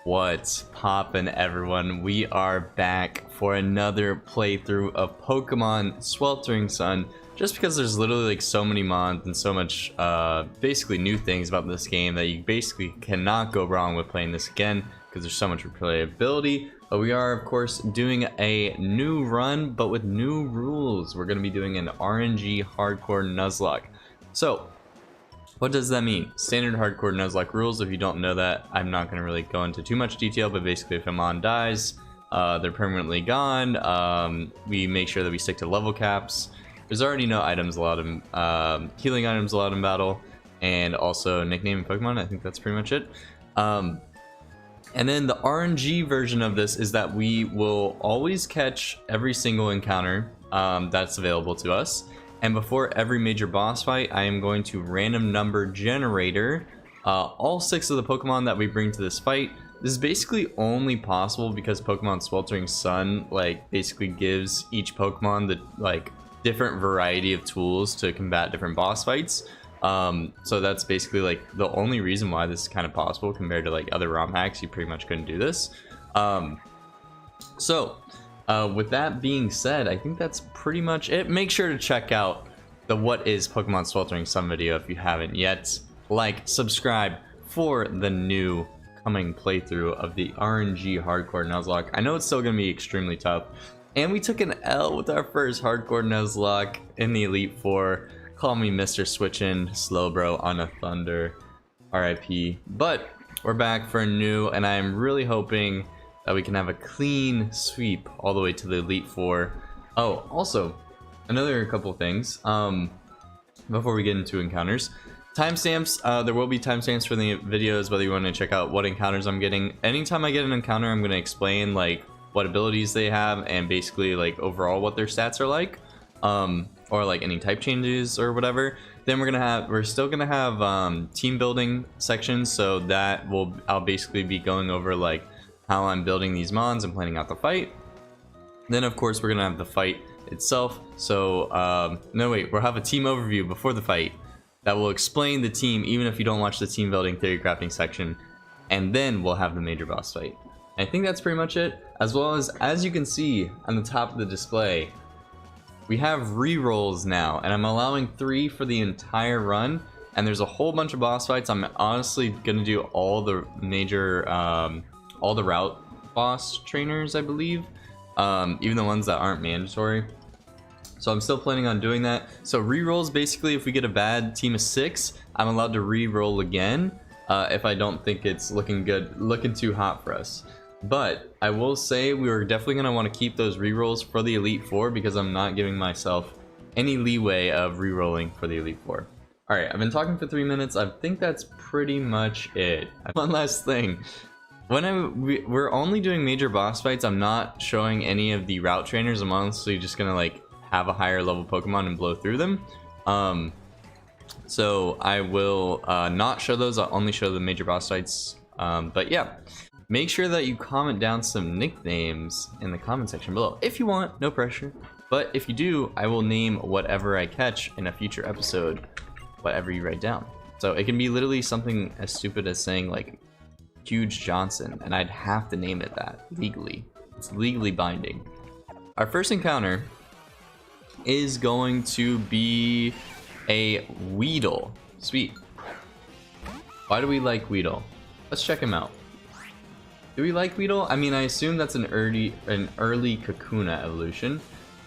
What's poppin', everyone? We are back for another playthrough of Pokemon Sweltering Sun. Just because there's literally like so many mods and so much basically new things about this game that you basically cannot go wrong with playing this again because there's so much replayability. But we are of course doing a new run but with new rules. We're going to be doing an RNG hardcore Nuzlocke. So what does that mean? Standard hardcore Nuzlocke rules. If you don't know that, I'm not going to really go into too much detail, but basically if a mon dies, they're permanently gone. We make sure that we stick to level caps. There's already no items allowed in, healing items allowed in battle, and also nickname Pokemon. I think that's pretty much it. And then the RNG version of this is that we will always catch every single encounter that's available to us. And before every major boss fight, I am going to random number generator all 6 of the Pokemon that we bring to this fight. This is basically only possible because Pokemon Sweltering Sun basically gives each Pokemon the different variety of tools to combat different boss fights. So that's basically the only reason why this is kind of possible compared to other Rom hacks. You pretty much couldn't do this. With that being said, I think that's pretty much it. Make sure to check out the What is Pokemon Sweltering Sun video if you haven't yet. Subscribe for the new coming playthrough of the RNG hardcore Nuzlocke. I know it's still going to be extremely tough. And we took an L with our first hardcore Nuzlocke in the Elite Four. Call me Mr. Switchin' Slowbro on a Thunder. RIP. But we're back for a new, and I'm really hoping that we can have a clean sweep all the way to the Elite Four. Oh, also, another couple things before we get into encounters. Timestamps, there will be timestamps for the videos, whether you want to check out what encounters I'm getting. Anytime I get an encounter, I'm going to explain what abilities they have and basically overall what their stats are like, or any type changes or whatever. Then we're still gonna have team building sections, so that I'll basically be going over how I'm building these mons and planning out the fight. Then of course we're gonna have the fight itself. So no wait, we'll have a team overview before the fight that will explain the team even if you don't watch the team building Theorycrafting section, and then we'll have the major boss fight. I think that's pretty much it. As well as you can see on the top of the display, we have rerolls now, and I'm allowing 3 for the entire run. And there's a whole bunch of boss fights. I'm honestly gonna do all the major all the route boss trainers, I believe, even the ones that aren't mandatory. So I'm still planning on doing that. So rerolls, basically if we get a bad team of 6, I'm allowed to re-roll again if I don't think it's looking too hot for us. But I will say we are definitely going to want to keep those rerolls for the Elite Four because I'm not giving myself any leeway of re-rolling for the Elite Four. Alright, I've been talking for 3 minutes. I think that's pretty much it. One last thing. We're only doing major boss fights, I'm not showing any of the route trainers. I'm honestly just going to have a higher level Pokemon and blow through them. So I will not show those. I'll only show the major boss fights. But yeah. Make sure that you comment down some nicknames in the comment section below. If you want, no pressure. But if you do, I will name whatever I catch in a future episode, whatever you write down. So it can be literally something as stupid as saying Huge Johnson, and I'd have to name it that legally. It's legally binding. Our first encounter is going to be a Weedle. Sweet. Why do we like Weedle? Let's check him out. Do we like Weedle? I mean, I assume that's an early Kakuna evolution.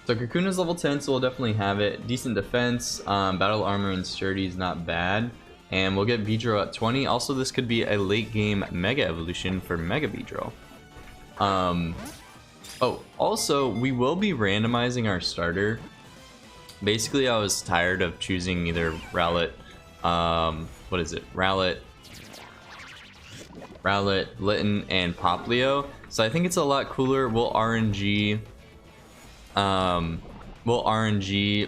So Kakuna's level 10, so we'll definitely have it. Decent defense, battle armor and sturdy is not bad. And we'll get Beedrill at 20. Also, this could be a late game Mega evolution for Mega Beedrill. Oh, also, we will be randomizing our starter. Basically, I was tired of choosing either Rowlet, Rowlet, Litten, and Poplio. So I think it's a lot cooler. We'll RNG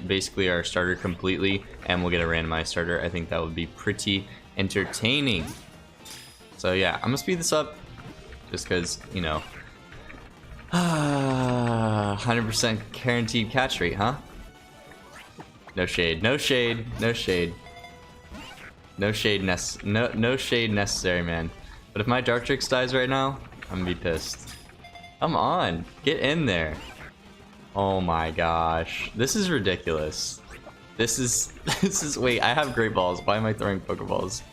basically our starter completely, and we'll get a randomized starter. I think that would be pretty entertaining. So yeah, I'm gonna speed this up just because, you know, 100% guaranteed catch rate, huh? No shade, no shade, no shade. No shade necessary, man. But if my Dartrix dies right now, I'm gonna be pissed. Come on, get in there. Oh my gosh, this is ridiculous. This is wait, I have great balls. Why am I throwing Pokeballs?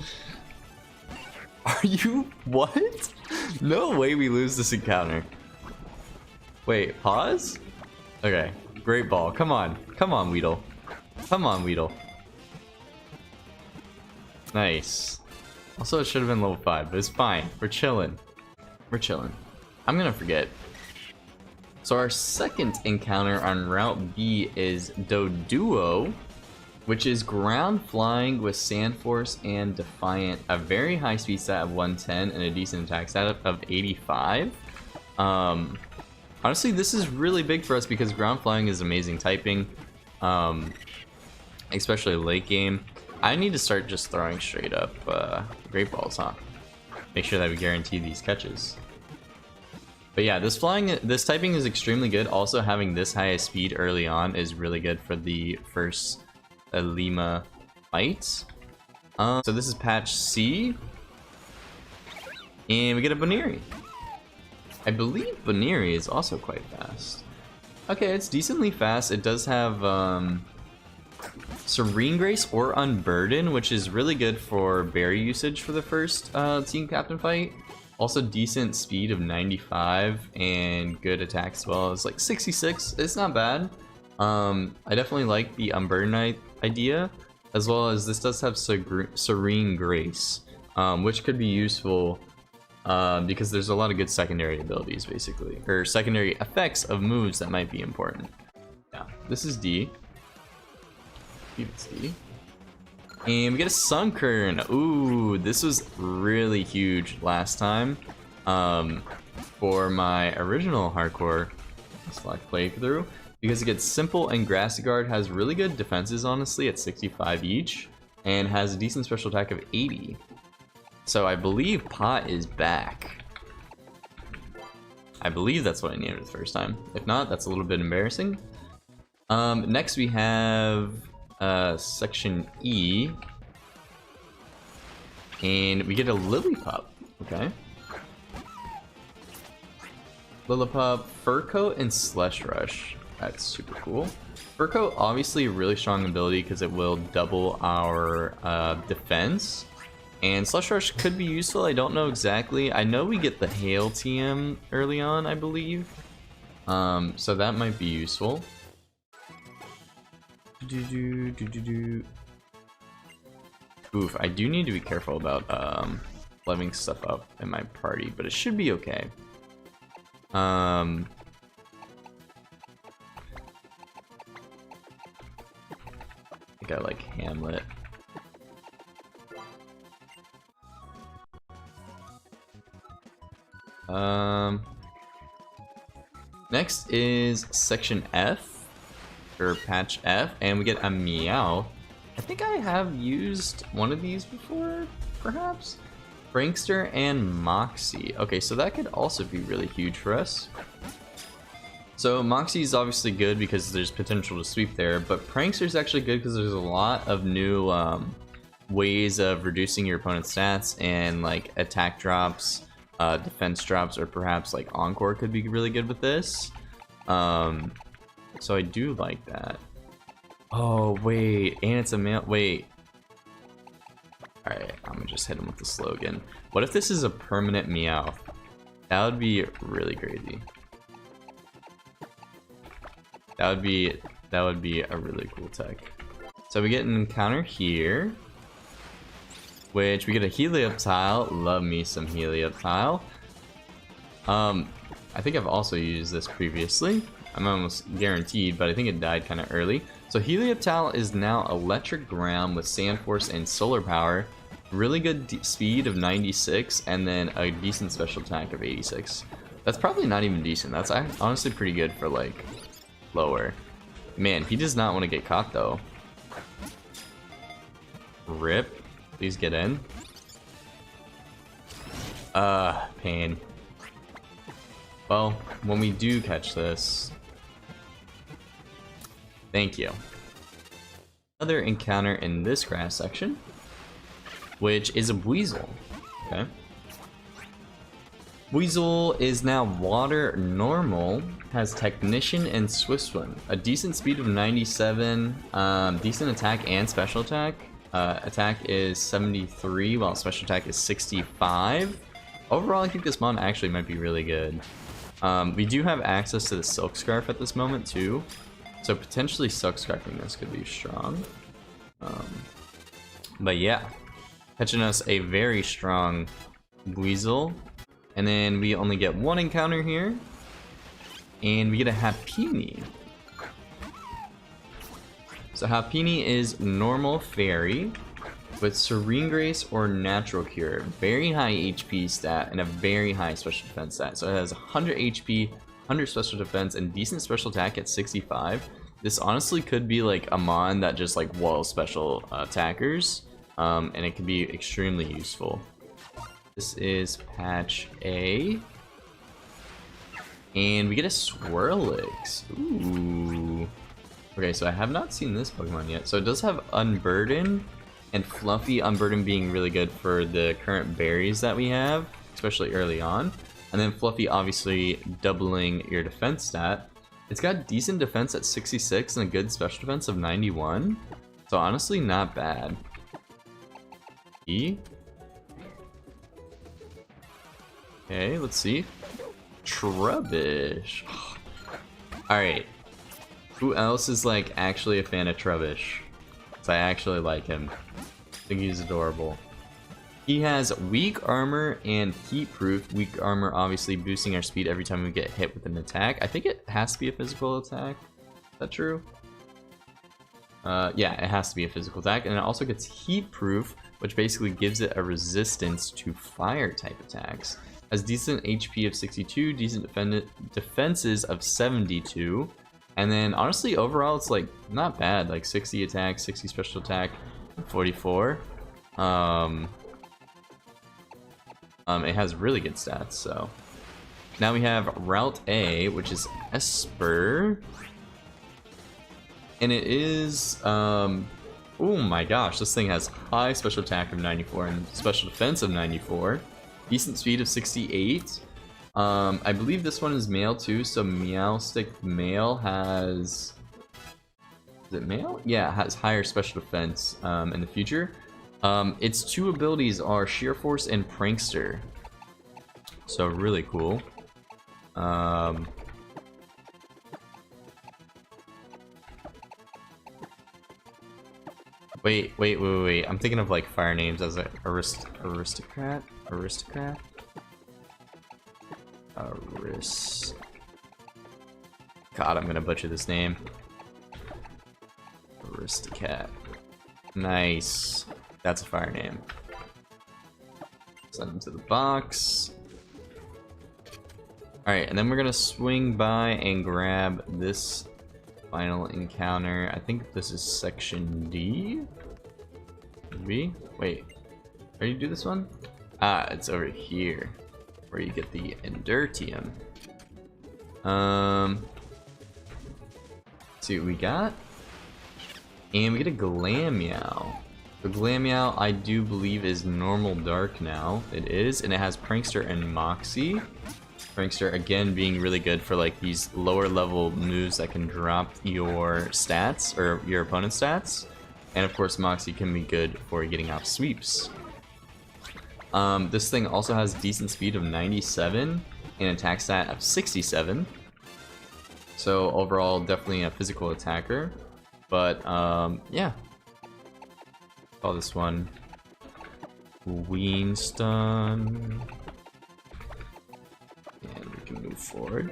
Are you what? No way we lose this encounter. Wait, pause? Okay, great ball. Come on. Come on, Weedle. Come on, Weedle. Nice. Also, it should have been level 5, but it's fine. We're chilling. We're chilling. I'm gonna forget. So our second encounter on Route B is Doduo, which is ground flying with Sand Force and Defiant, a very high speed stat of 110 and a decent attack stat of 85. Honestly, this is really big for us because ground flying is amazing typing, especially late game. I need to start just throwing straight up great balls, huh? Make sure that we guarantee these catches. But yeah, this typing is extremely good. Also, having this high a speed early on is really good for the first Ilima fight. So this is patch C, and we get a Boniri. I believe Boniri is also quite fast. Okay, it's decently fast. It does have Serene Grace or Unburden, which is really good for berry usage for the first team captain fight. Also decent speed of 95 and good attack as well. It's like 66. It's not bad. I definitely like the Unburden idea, as well as this does have Serene Grace, which could be useful because there's a lot of good secondary abilities, basically, or secondary effects of moves that might be important. Yeah, this is D. It's D. And we get a Sunkern. Ooh, this was really huge last time for my original hardcore Nuzlocke playthrough, because it gets simple, and Grassy Guard has really good defenses, honestly, at 65 each, and has a decent special attack of 80. So I believe Pot is back. I believe that's what I named it the first time. If not, that's a little bit embarrassing. Next we have section E, and we get a Lillipup. Okay, Lillipup, Fur Coat, and Slush Rush. That's super cool. Fur Coat, obviously a really strong ability because it will double our defense, and Slush Rush could be useful. I don't know exactly. I know we get the Hail TM early on, I believe, so that might be useful. Oof, I do need to be careful about leveling stuff up in my party, but it should be okay. I think I like Hamlet. Next is section F, or patch F, and we get a Meow. I think I have used one of these before, perhaps? Prankster and Moxie. Okay, so that could also be really huge for us. So Moxie is obviously good because there's potential to sweep there, but Prankster is actually good because there's a lot of new ways of reducing your opponent's stats, and like attack drops, defense drops, or perhaps like Encore could be really good with this. So I do like that. Oh wait, and it's a male. Wait. Alright, I'm gonna just hit him with the slogan. What if this is a permanent Meow? That would be really crazy. That would be a really cool tech. So we get an encounter here, which we get a Helioptile. Love me some Helioptile. I think I've also used this previously. I'm almost guaranteed, but I think it died kind of early. So Helioptile is now Electric Ground with Sand Force and Solar Power. Really good speed of 96, and then a decent special attack of 86. That's probably not even decent. That's honestly pretty good for like lower. Man, he does not want to get caught though. Rip. Please get in. Pain. Well, when we do catch this, thank you. Another encounter in this grass section, which is a Weasel. Okay. Weasel is now water normal, has technician and swift swim, a decent speed of 97, decent attack and special attack. Attack is 73 while special attack is 65. Overall, I think this mon actually might be really good. We do have access to the silk scarf at this moment too, so potentially silk scarfing this could be strong. But yeah, catching us a very strong Weasel. And then we only get one encounter here. And we get a Happiny. So Happiny is normal fairy with Serene Grace or Natural Cure. Very high HP stat and a very high special defense stat. So it has 100 HP, 100 special defense, and decent special attack at 65. This honestly could be like a mon that just like walls special attackers. And it can be extremely useful. This is patch A. And we get a Swirlix. Ooh. Okay, so I have not seen this Pokemon yet. So it does have Unburden and Fluffy. Unburden being really good for the current berries that we have, especially early on. And then Fluffy obviously doubling your defense stat. It's got decent defense at 66 and a good special defense of 91. So honestly, not bad. E. Okay, let's see. Trubbish. Alright. Who else is like actually a fan of Trubbish? Because I actually like him. I think he's adorable. He has weak armor and heat proof. Weak armor obviously boosting our speed every time we get hit with an attack. I think it has to be a physical attack. Is that true? Yeah, it has to be a physical attack. And it also gets heat proof, which basically gives it a resistance to fire type attacks. Has decent HP of 62, decent defenses of 72, and then honestly overall it's like not bad, like 60 attack, 60 special attack, 44. It has really good stats. So now we have Route A, which is Esper, and it is oh my gosh, this thing has high special attack of 94 and special defense of 94. Decent speed of 68. I believe this one is male too, so Meowstic male has... Is it male? Yeah, it has higher special defense in the future. Its two abilities are Sheer Force and Prankster. So really cool. Wait. I'm thinking of like fire names as a aristocrat. God, I'm gonna butcher this name. Aristocat. Nice. That's a fire name. Send them to the box. Alright, and then we're gonna swing by and grab this final encounter. I think this is section D? B? Wait. Where do you do this one? Ah, it's over here. Where you get the Endurtium. Let's see what we got. And we get a Glameow. The Glameow, I do believe, is normal dark now. It is, and it has Prankster and Moxie. Prankster, again, being really good for like these lower level moves that can drop your stats, or your opponent's stats. And of course, Moxie can be good for getting off sweeps. This thing also has decent speed of 97 and attack stat of 67. So overall, definitely a physical attacker. But yeah, call this one Weenstun, and we can move forward.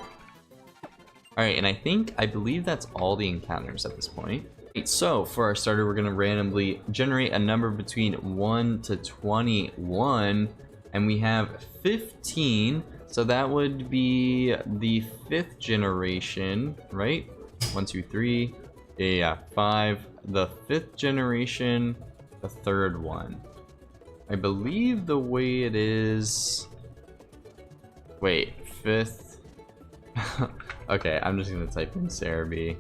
All right, and I believe that's all the encounters at this point. So for our starter, we're gonna randomly generate a number between 1 to 21, and we have 15. So that would be the 5th generation, right? 1, 2, 3. Yeah, 5. The 5th generation, the 3rd one. I believe the way it is... Wait, 5th... Okay, I'm just gonna type in Cerebi.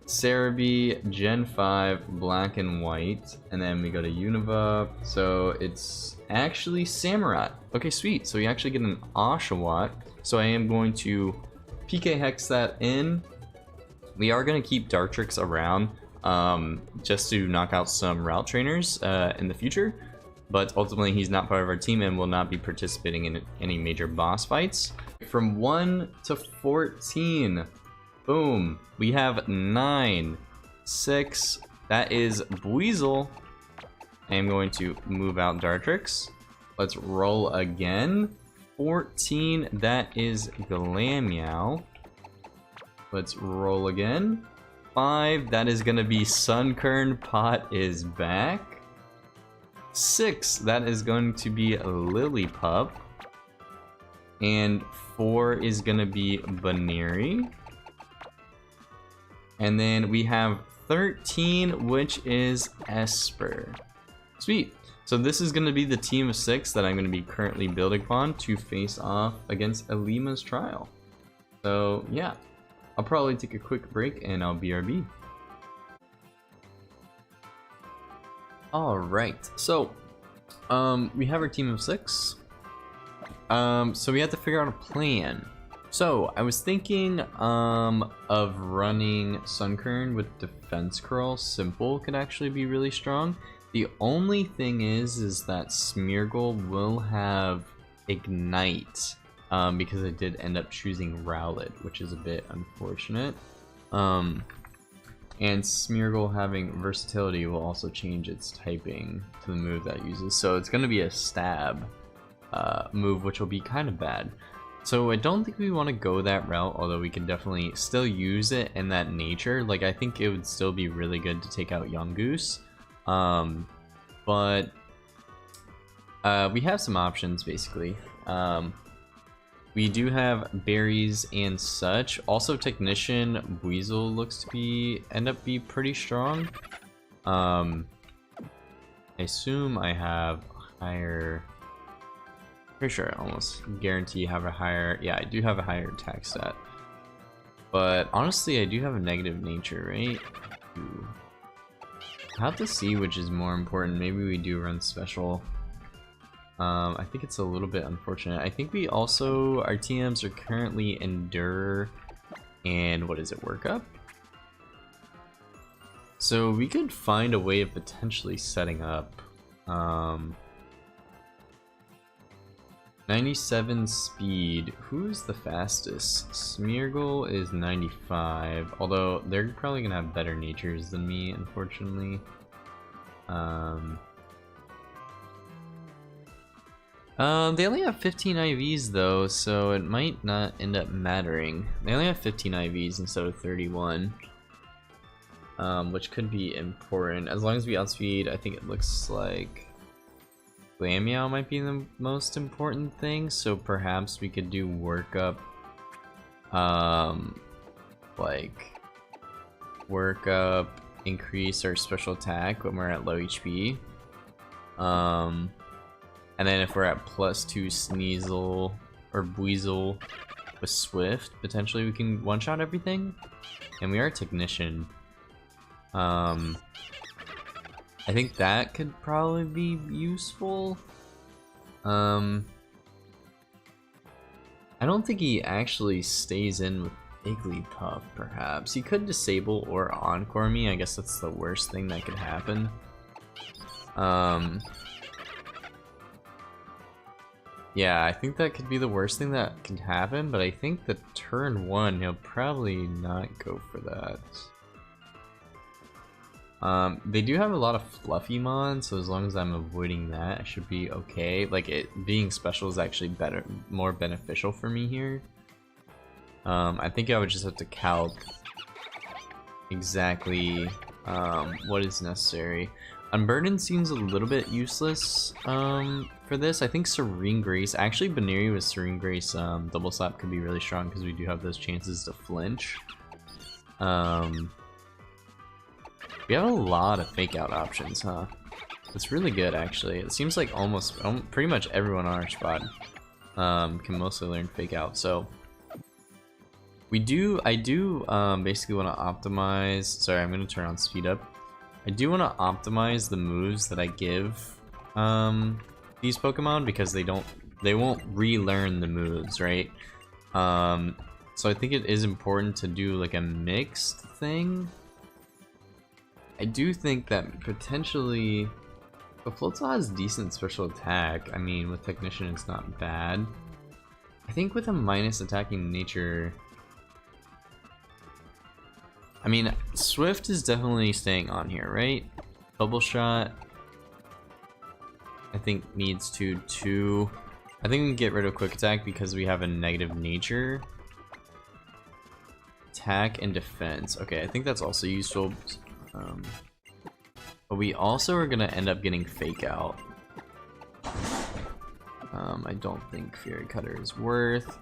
Cerebi, Gen 5, black and white, and then we go to Unova, so it's actually Samurott. Okay, sweet, so we actually get an Oshawott, so I am going to PK Hex that in. We are going to keep Dartrix around, just to knock out some route trainers in the future, but ultimately he's not part of our team and will not be participating in any major boss fights. From 1 to 14, boom, we have 9, 6, that is Buizel. I am going to move out Dartrix. Let's roll again. 14, that is Glameow. Let's roll again. 5, that is gonna be Sunkern. Pot is back. 6, that is going to be Lillipup. And 4 is gonna be Baneri. And then we have 13, which is Esper. Sweet. So this is gonna be the team of 6 that I'm gonna be currently building upon to face off against Ilima's trial. So yeah, I'll probably take a quick break and I'll BRB. Alright, so we have our team of 6. So we have to figure out a plan. So I was thinking of running Sunkern with Defense Curl. Simple could actually be really strong. The only thing is that Smeargle will have Ignite, because I did end up choosing Rowlet, which is a bit unfortunate. And Smeargle having Versatility will also change its typing to the move that it uses. So it's going to be a stab move, which will be kind of bad. So I don't think we want to go that route, although we can definitely still use it in that nature. Like, I think it would still be really good to take out Yungoos. But we have some options, basically. We do have berries and such. Also, Technician Buizel looks to end up be pretty strong. I assume I have higher. Pretty sure I almost guarantee have a higher. Yeah, I do have a higher attack stat. But honestly, I do have a negative nature, right? Ooh. I have to see which is more important. Maybe we do run special. I think it's a little bit unfortunate. I think we also, our TMs are currently Endure and what is it, Workup? So we could find a way of potentially setting up 97 speed. Who's the fastest? Smeargle is 95, although they're probably gonna have better natures than me, unfortunately. They only have 15 IVs though, so it might not end up mattering. They only have 15 IVs instead of 31, which could be important. As long as we outspeed, I think it looks like Glameow might be the most important thing, so perhaps we could do Workup, like Workup, increase our special attack when we're at low HP, and then if we're at +2 Sneasel or Buizel with Swift, potentially we can one-shot everything, and we are Technician. I think that could probably be useful. I don't think he actually stays in with Igglypuff, perhaps. He could disable or Encore me. I guess that's the worst thing that could happen. Yeah, I think that could be the worst thing that could happen, but I think the turn 1, he'll probably not go for that. They do have a lot of Fluffymon, so as long as I'm avoiding that, I should be okay. Like, it being special is actually more beneficial for me here. I think I would just have to calc exactly what is necessary. Unburden seems a little bit useless for this. I think Serene Grace, actually Baneri with Serene Grace double slap could be really strong because we do have those chances to flinch. We have a lot of fake out options, huh? It's really good, actually. It seems like almost pretty much everyone on our squad can mostly learn fake out. So I do basically want to optimize. Sorry, I'm gonna turn on speed up. I do want to optimize the moves that I give these Pokemon because they won't relearn the moves, right? So I think it is important to do like a mixed thing. I do think that potentially the Floatzel has decent special attack. I mean, with Technician it's not bad. I think with a minus attacking nature, I mean, Swift is definitely staying on here, right? Bubble Shot, I think needs to 2. I think we can get rid of Quick Attack because we have a negative nature. Attack and Defense. Okay, I think that's also useful. But we also are gonna end up getting Fake Out. I don't think Fury Cutter is worth.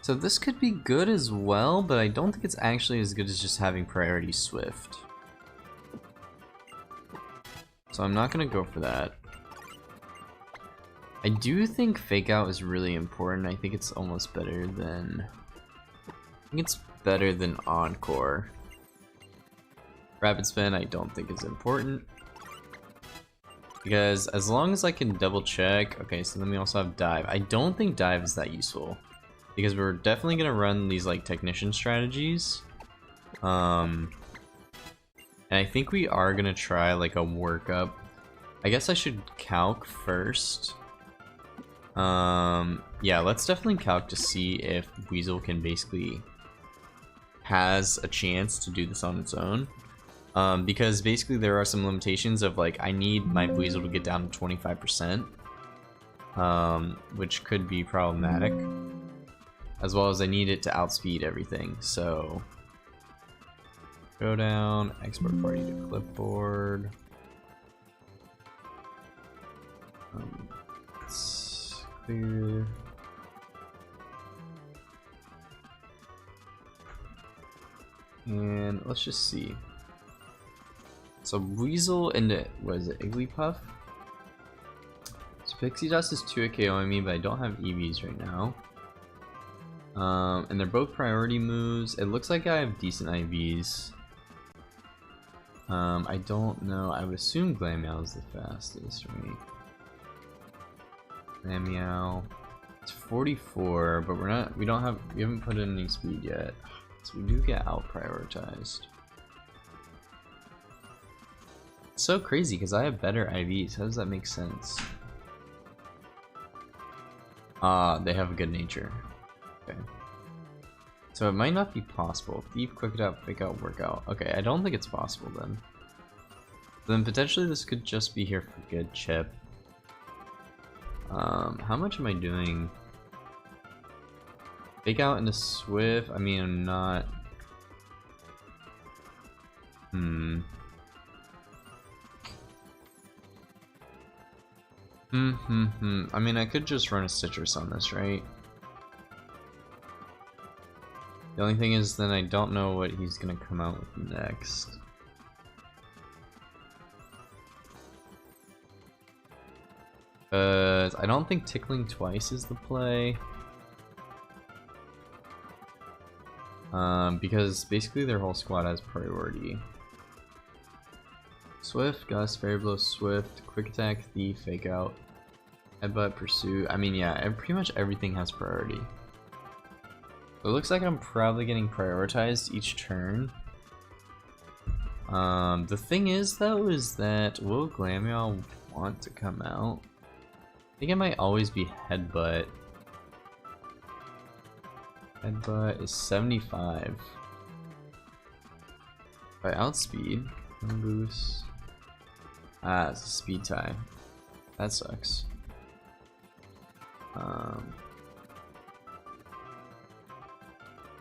So this could be good as well, but I don't think it's actually as good as just having Priority Swift. So I'm not gonna go for that. I do think Fake Out is really important. I think it's almost better than... I think it's better than Encore. Rapid Spin I don't think is important. Because as long as I can double check... Okay, so then we also have Dive. I don't think Dive is that useful. Because we're definitely gonna run these like Technician strategies. And I think we are gonna try like a workup. I guess I should calc first. Yeah, let's definitely calc to see if Weasel can basically has a chance to do this on its own. Because basically there are some limitations of like I need my Weasel to get down to 25%, which could be problematic. As well as I need it to outspeed everything, so go down, export party to clipboard. Let's clear. And let's just see. So Weasel and was it Igglypuff? So Pixie Dust is 2 KOing me, but I don't have EVs right now. And they're both priority moves. It looks like I have decent IVs. I don't know. I would assume Glameow is the fastest, right? Glameow. It's 44, but we haven't put in any speed yet. So we do get out prioritized. It's so crazy because I have better IVs. How does that make sense? They have a good nature. Okay. So it might not be possible. Thief, Quick Attack, Fake Out, Workout. Okay, I don't think it's possible then. Then potentially this could just be here for good chip. How much am I doing? Fake Out into Swift. I mean, I'm not. I mean, I could just run a Citrus on this, right? The only thing is then I don't know what he's gonna come out with next. I don't think Tickling Twice is the play. Because basically their whole squad has priority. Swift, Gust, Fairy Blow, Swift, Quick Attack, Thief, Fake Out, Headbutt, Pursuit. I mean, yeah, pretty much everything has priority. It looks like I'm probably getting prioritized each turn. The thing is, though, is that will Glameow want to come out? I think it might always be Headbutt. Headbutt is 75. By outspeed, boost. Ah, it's a speed tie. That sucks.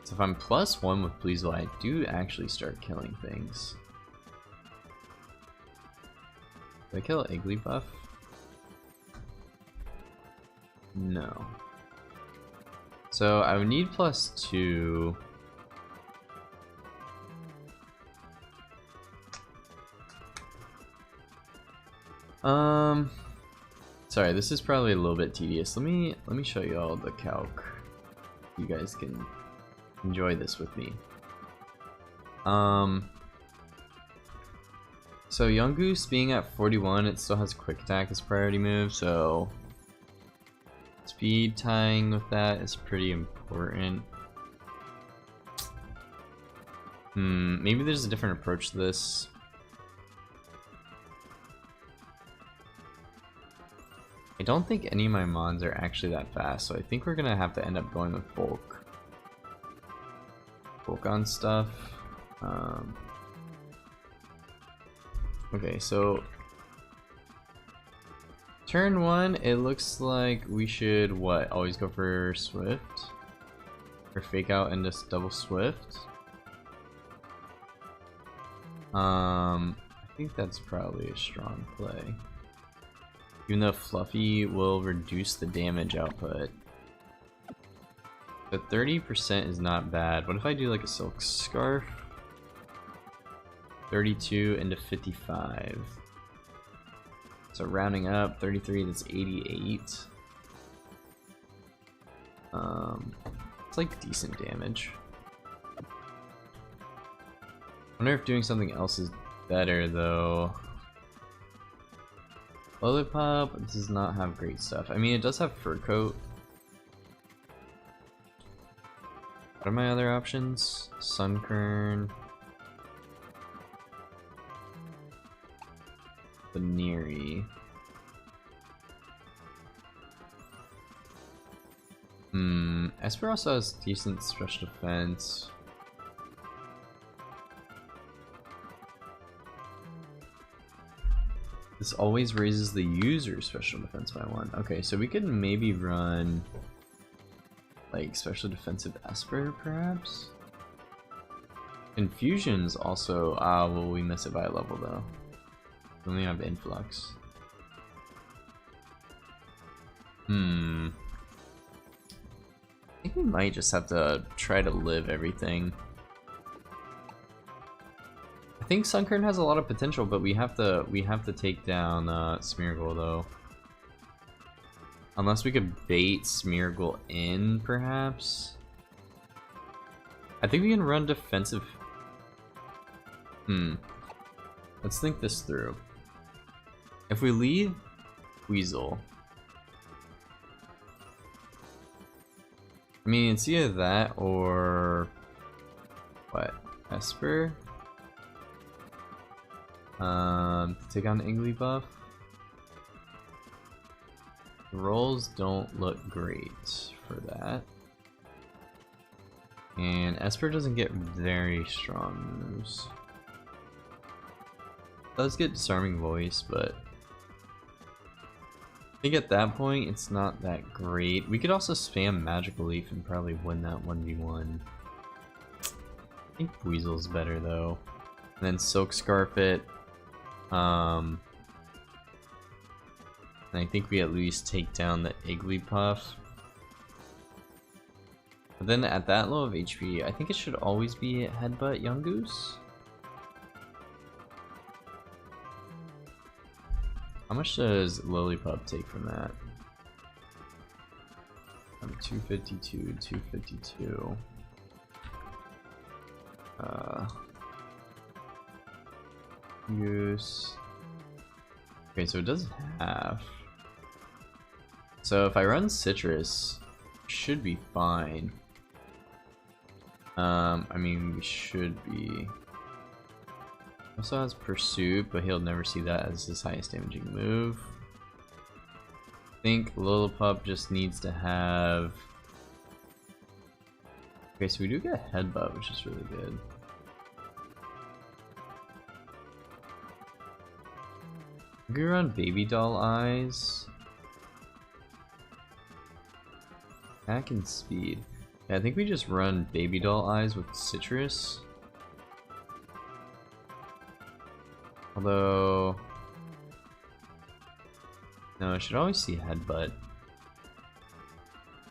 So if I'm +1 with Bleasel, I do actually start killing things. Did I kill Igglybuff? No. So I would need +2. Sorry, this is probably a little bit tedious. Let me show you all the calc. You guys can enjoy this with me. So Yungoos being at 41, it still has quick attack as priority move, so speed tying with that is pretty important. Maybe there's a different approach to this. I don't think any of my mons are actually that fast, so I think we're gonna have to end up going with bulk on stuff. Okay, so turn 1, it looks like we should always go for Swift or fake out and just double Swift. I think that's probably a strong play. Even though Fluffy will reduce the damage output. But 30% is not bad. What if I do like a Silk Scarf? 32 into 55. So rounding up, 33, that's 88. It's like decent damage. I wonder if doing something else is better though. Lollipop does not have great stuff. I mean, it does have Fur Coat. What are my other options? Sunkern. Veneery. Esper also has decent special defense. This always raises the user's special defense by 1. Okay, so we could maybe run like special defensive Esper, perhaps? Infusions also, well, we miss it by a level though. We only have Influx. I think we might just have to try to live everything. I think Sunkern has a lot of potential, but we have to take down Smeargle though. Unless we could bait Smeargle in, perhaps. I think we can run defensive. Let's think this through. If we leave Weasel, I mean, it's either that or what? Esper? To take on Igglybuff. The rolls don't look great for that. And Esper doesn't get very strong moves. Does get Disarming Voice, but I think at that point it's not that great. We could also spam Magical Leaf and probably win that 1v1. I think Weasel's better though. And then Silk Scarf it. And I think we at least take down the Igglybuff. But then at that low of HP, I think it should always be Headbutt Yungoos. How much does Lollipop take from that? 252, 252. Use. Okay, so it does half. So if I run Citrus, should be fine. I mean, we should be. Also has Pursuit, but he'll never see that as his highest damaging move. I think Lollipop just needs to have. Okay, so we do get Headbutt, which is really good. We can run Baby Doll Eyes. Attack and Speed. Yeah, I think we just run Baby Doll Eyes with Citrus. Although, no, I should always see Headbutt.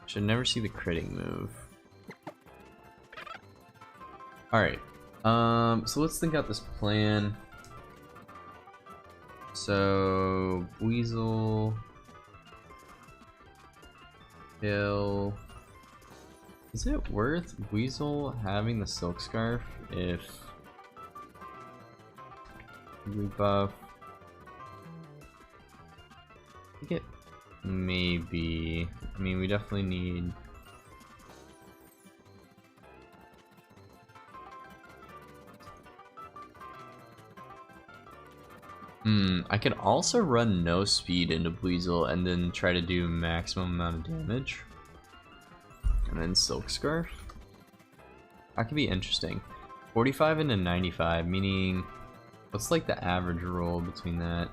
Should never see the critting move. Alright, so let's think out this plan. So, Weasel, kill. Is it worth Weasel having the Silk Scarf if we buff? I think it maybe. I mean, we definitely need. I could also run no speed into Weasel and then try to do maximum amount of damage. And then Silk Scarf. That could be interesting. 45 into 95, meaning what's like the average roll between that?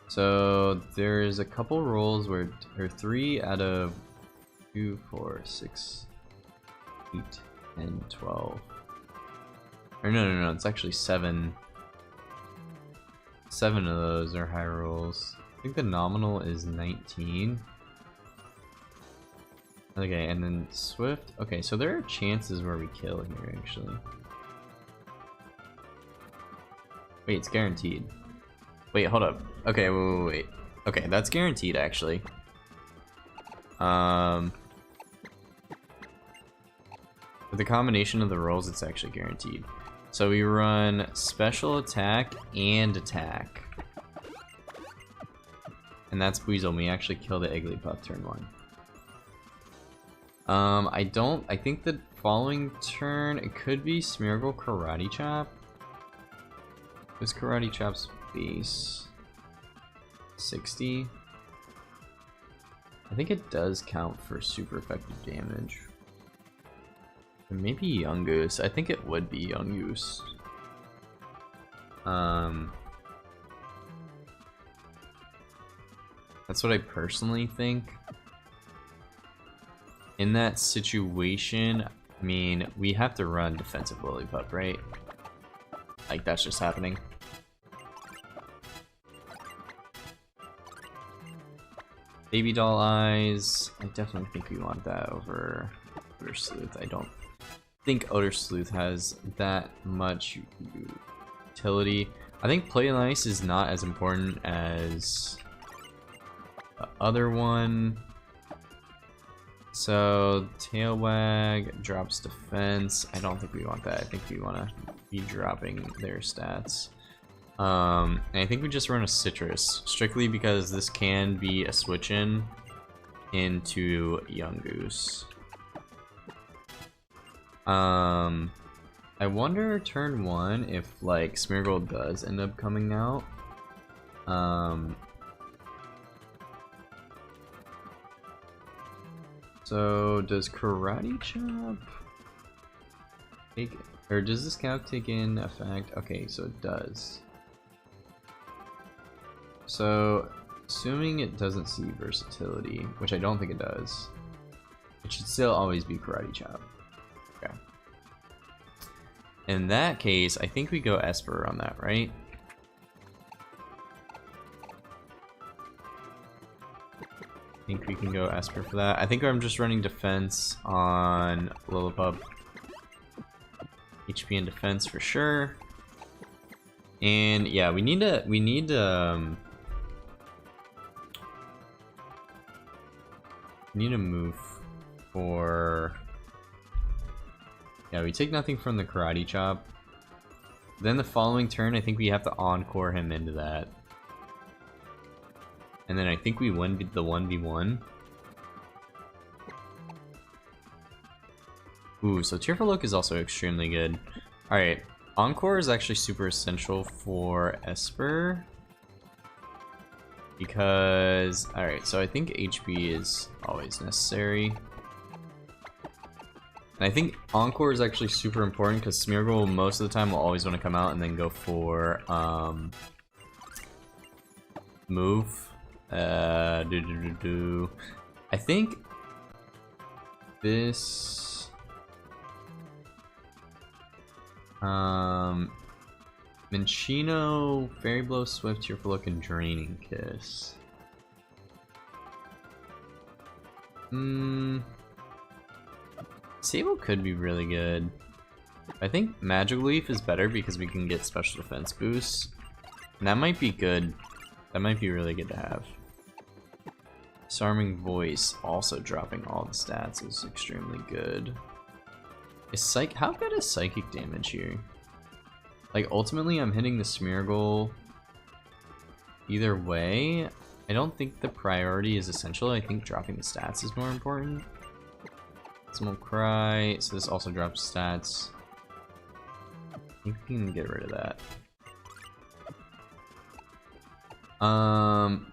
So there's a couple rolls where, or 3 out of 2, 4, 6, 8, 10, 12. Or no, it's actually 7. 7 of those are high rolls. I think the nominal is 19. Okay, and then Swift. Okay, so there are chances where we kill here, actually. Wait, it's guaranteed. Wait, hold up. Okay, wait. Okay, that's guaranteed, actually. With the combination of the rolls, it's actually guaranteed. So we run special attack and attack. And that's Weasel. We actually kill the Igglybuff turn 1. I think the following turn, it could be Smeargle Karate Chop. What's Karate Chop's base? 60? I think it does count for super effective damage. Maybe Yungoos. I think it would be Yungoos. That's what I personally think. In that situation, I mean, we have to run defensive Lillipup, right? Like, that's just happening. Baby Doll Eyes. I definitely think we want that over Odor Sleuth. I don't think Odor Sleuth has that much utility. I think Play Nice is not as important as the other one. So Tail Wag drops defense. I don't think we want that. I think we want to be dropping their stats. And I think we just run a Citrus, strictly because this can be a switch in into Yungoos. I wonder turn 1 if like Smeargle does end up coming out. So does Karate Chop take, or does this calc take in effect? Okay, so it does. So assuming it doesn't see versatility, which I don't think it does, it should still always be Karate Chop. Okay. In that case, I think we go Esper on that, right? I think we can go Esper for that. I think I'm just running defense on Lillipup. HP and defense for sure. And yeah, we need to move for, yeah, we take nothing from the Karate Chop. Then the following turn, I think we have to encore him into that. And then I think we win the 1v1. Ooh, so Tearful Look is also extremely good. Alright, Encore is actually super essential for Esper. Because, alright, so I think HP is always necessary. And I think Encore is actually super important because Smeargle most of the time will always want to come out and then go for move. I think this Minccino, Fairy Blow, Swift, Tearful Look, and Draining Kiss. Sable could be really good. I think Magic Leaf is better because we can get special defense boosts. And that might be good. That might be really good to have. Disarming Voice also dropping all the stats is extremely good. Is how good is psychic damage here? Like ultimately I'm hitting the Smeargle either way. I don't think the priority is essential. I think dropping the stats is more important. Small Cry, so this also drops stats. I think we can get rid of that.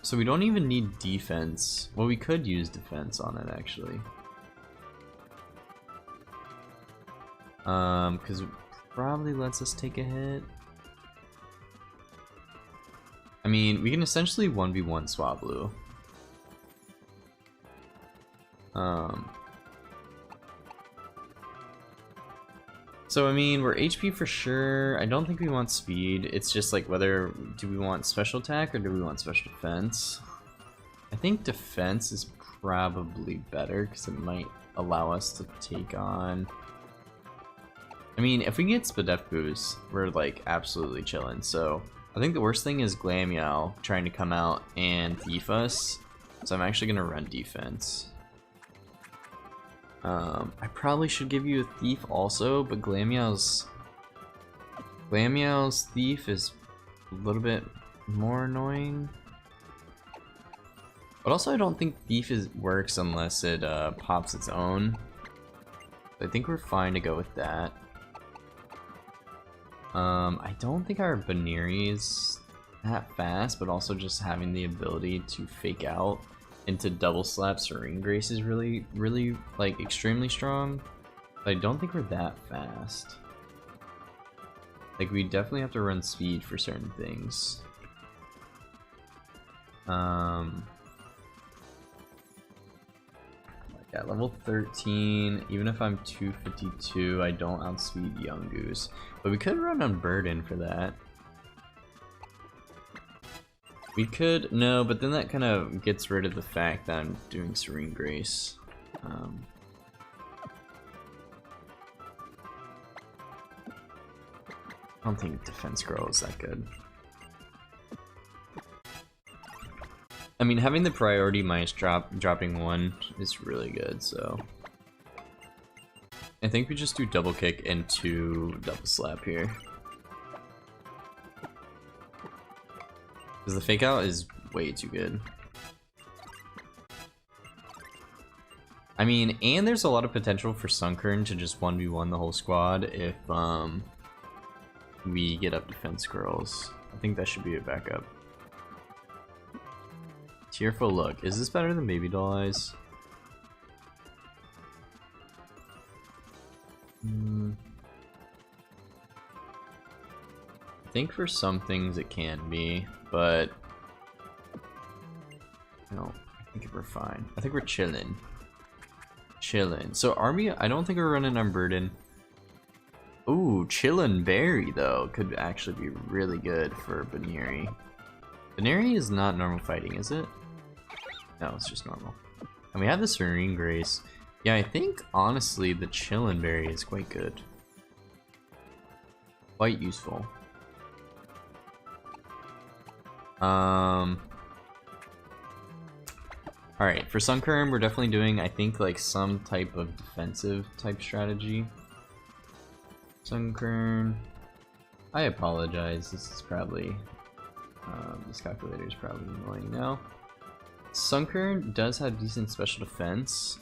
So we don't even need defense. Well, we could use defense on it actually. Because it probably lets us take a hit. I mean, we can essentially 1v1 Swablu. So I mean, we're HP for sure. I don't think we want speed. It's just like whether do we want special attack or do we want special defense? I think defense is probably better because it might allow us to take on. I mean, if we get Spadef boost, we're like absolutely chilling. So I think the worst thing is Glameow trying to come out and thief us. So I'm actually gonna run defense. I probably should give you a thief also, but Glameow's thief is a little bit more annoying. But also I don't think thief works unless it pops its own. So I think we're fine to go with that. I don't think our Baneri is that fast, but also just having the ability to fake out into double slap Serene Grace is really like extremely strong. But I don't think we're that fast. Like we definitely have to run speed for certain things. Yeah, level 13, even if I'm 252, I don't outspeed Young Goose. But we could run Unburden for that. We could, no, but then that kind of gets rid of the fact that I'm doing Serene Grace. I don't think Defense Girl is that good. I mean, having the priority minus dropping 1 is really good, so... I think we just do double kick into double slap here. Because the fake out is way too good. I mean, and there's a lot of potential for Sunkern to just 1v1 the whole squad if we get up Defense Girls. I think that should be a backup. Tearful Look. Is this better than Baby Doll Eyes? I think for some things it can be, but no, I think we're fine. I think we're chilling. So Army, I don't think we're running Unburden. Ooh, Chillin' Berry though could actually be really good for Baneri. Baneri is not normal fighting, is it? No, it's just normal. And we have the Serene Grace. Yeah, I think honestly the Chillin' Berry is quite good. Quite useful. Alright, for Sunkern we're definitely doing, I think, like some type of defensive type strategy. Sunkern, I apologize, this is probably this calculator is probably annoying now. Sunkern does have decent special defense.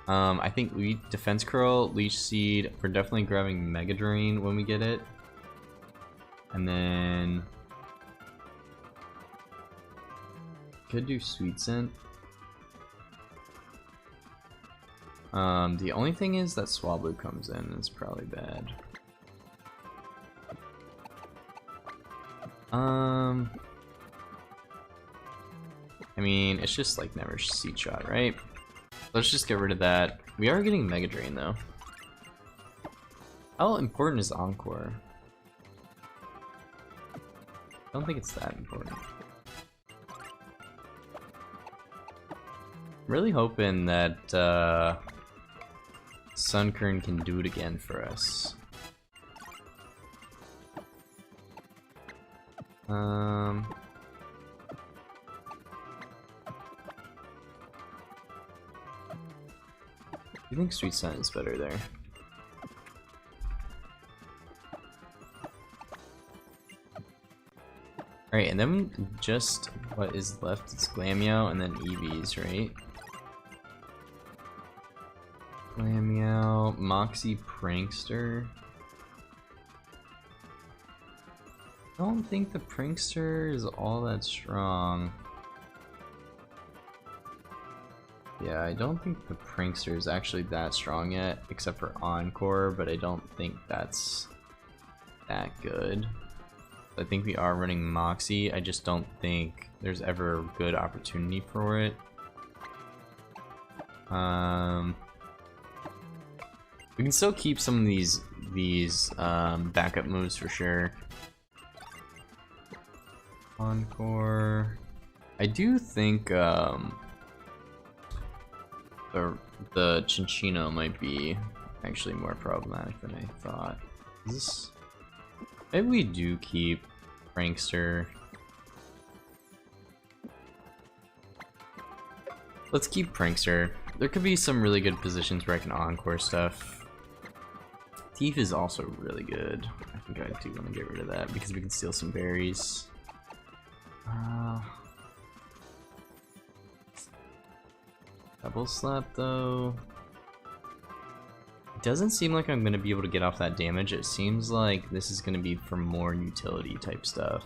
I think Defense Curl, Leech Seed, we're definitely grabbing Mega Drain when we get it. And then could do Sweet Scent. The only thing is that Swablu comes in and it's probably bad. I mean, it's just like never Seed Shot, right? Let's just get rid of that. We are getting Mega Drain though. How important is Encore? I don't think it's that important. Really hoping that Sunkern can do it again for us. I think Sweet Sun is better there. Alright, and then just what is left is Glameow and then EVs, right? Glameow, Moxie, Prankster. I don't think the Prankster is all that strong. Yeah, I don't think the Prankster is actually that strong yet, except for Encore, but I don't think that's that good. I think we are running Moxie, I just don't think there's ever a good opportunity for it. We can still keep some of these backup moves for sure. Encore. I do think the Chinchino might be actually more problematic than I thought. Is this... Maybe we do keep Prankster. Let's keep Prankster. There could be some really good positions where I can Encore stuff. Thief is also really good. I think I do want to get rid of that because we can steal some berries. Double slap though. It doesn't seem like I'm gonna be able to get off that damage. It seems like this is gonna be for more utility type stuff.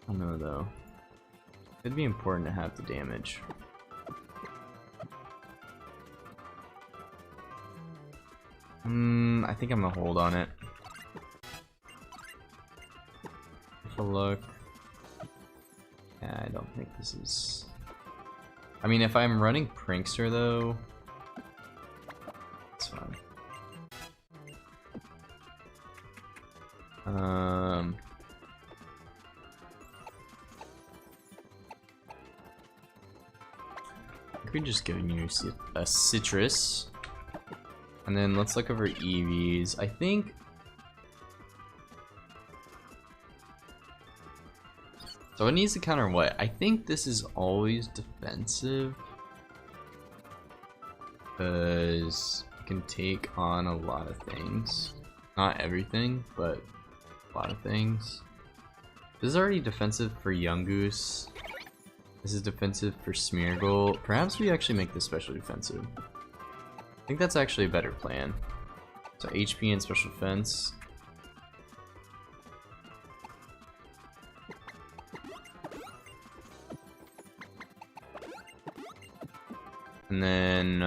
I don't know though. It'd be important to have the damage. I think I'm gonna hold on it. Take a look. Yeah, I don't think this is... I mean, if I'm running Prankster though, it's fine. I could just give you a citrus, and then let's look over EVs. I think. So it needs to counter what? I think this is always defensive because it can take on a lot of things. Not everything, but a lot of things. This is already defensive for Yungoos. This is defensive for Smeargle. Perhaps we actually make this special defensive. I think that's actually a better plan. So HP and special defense. And then,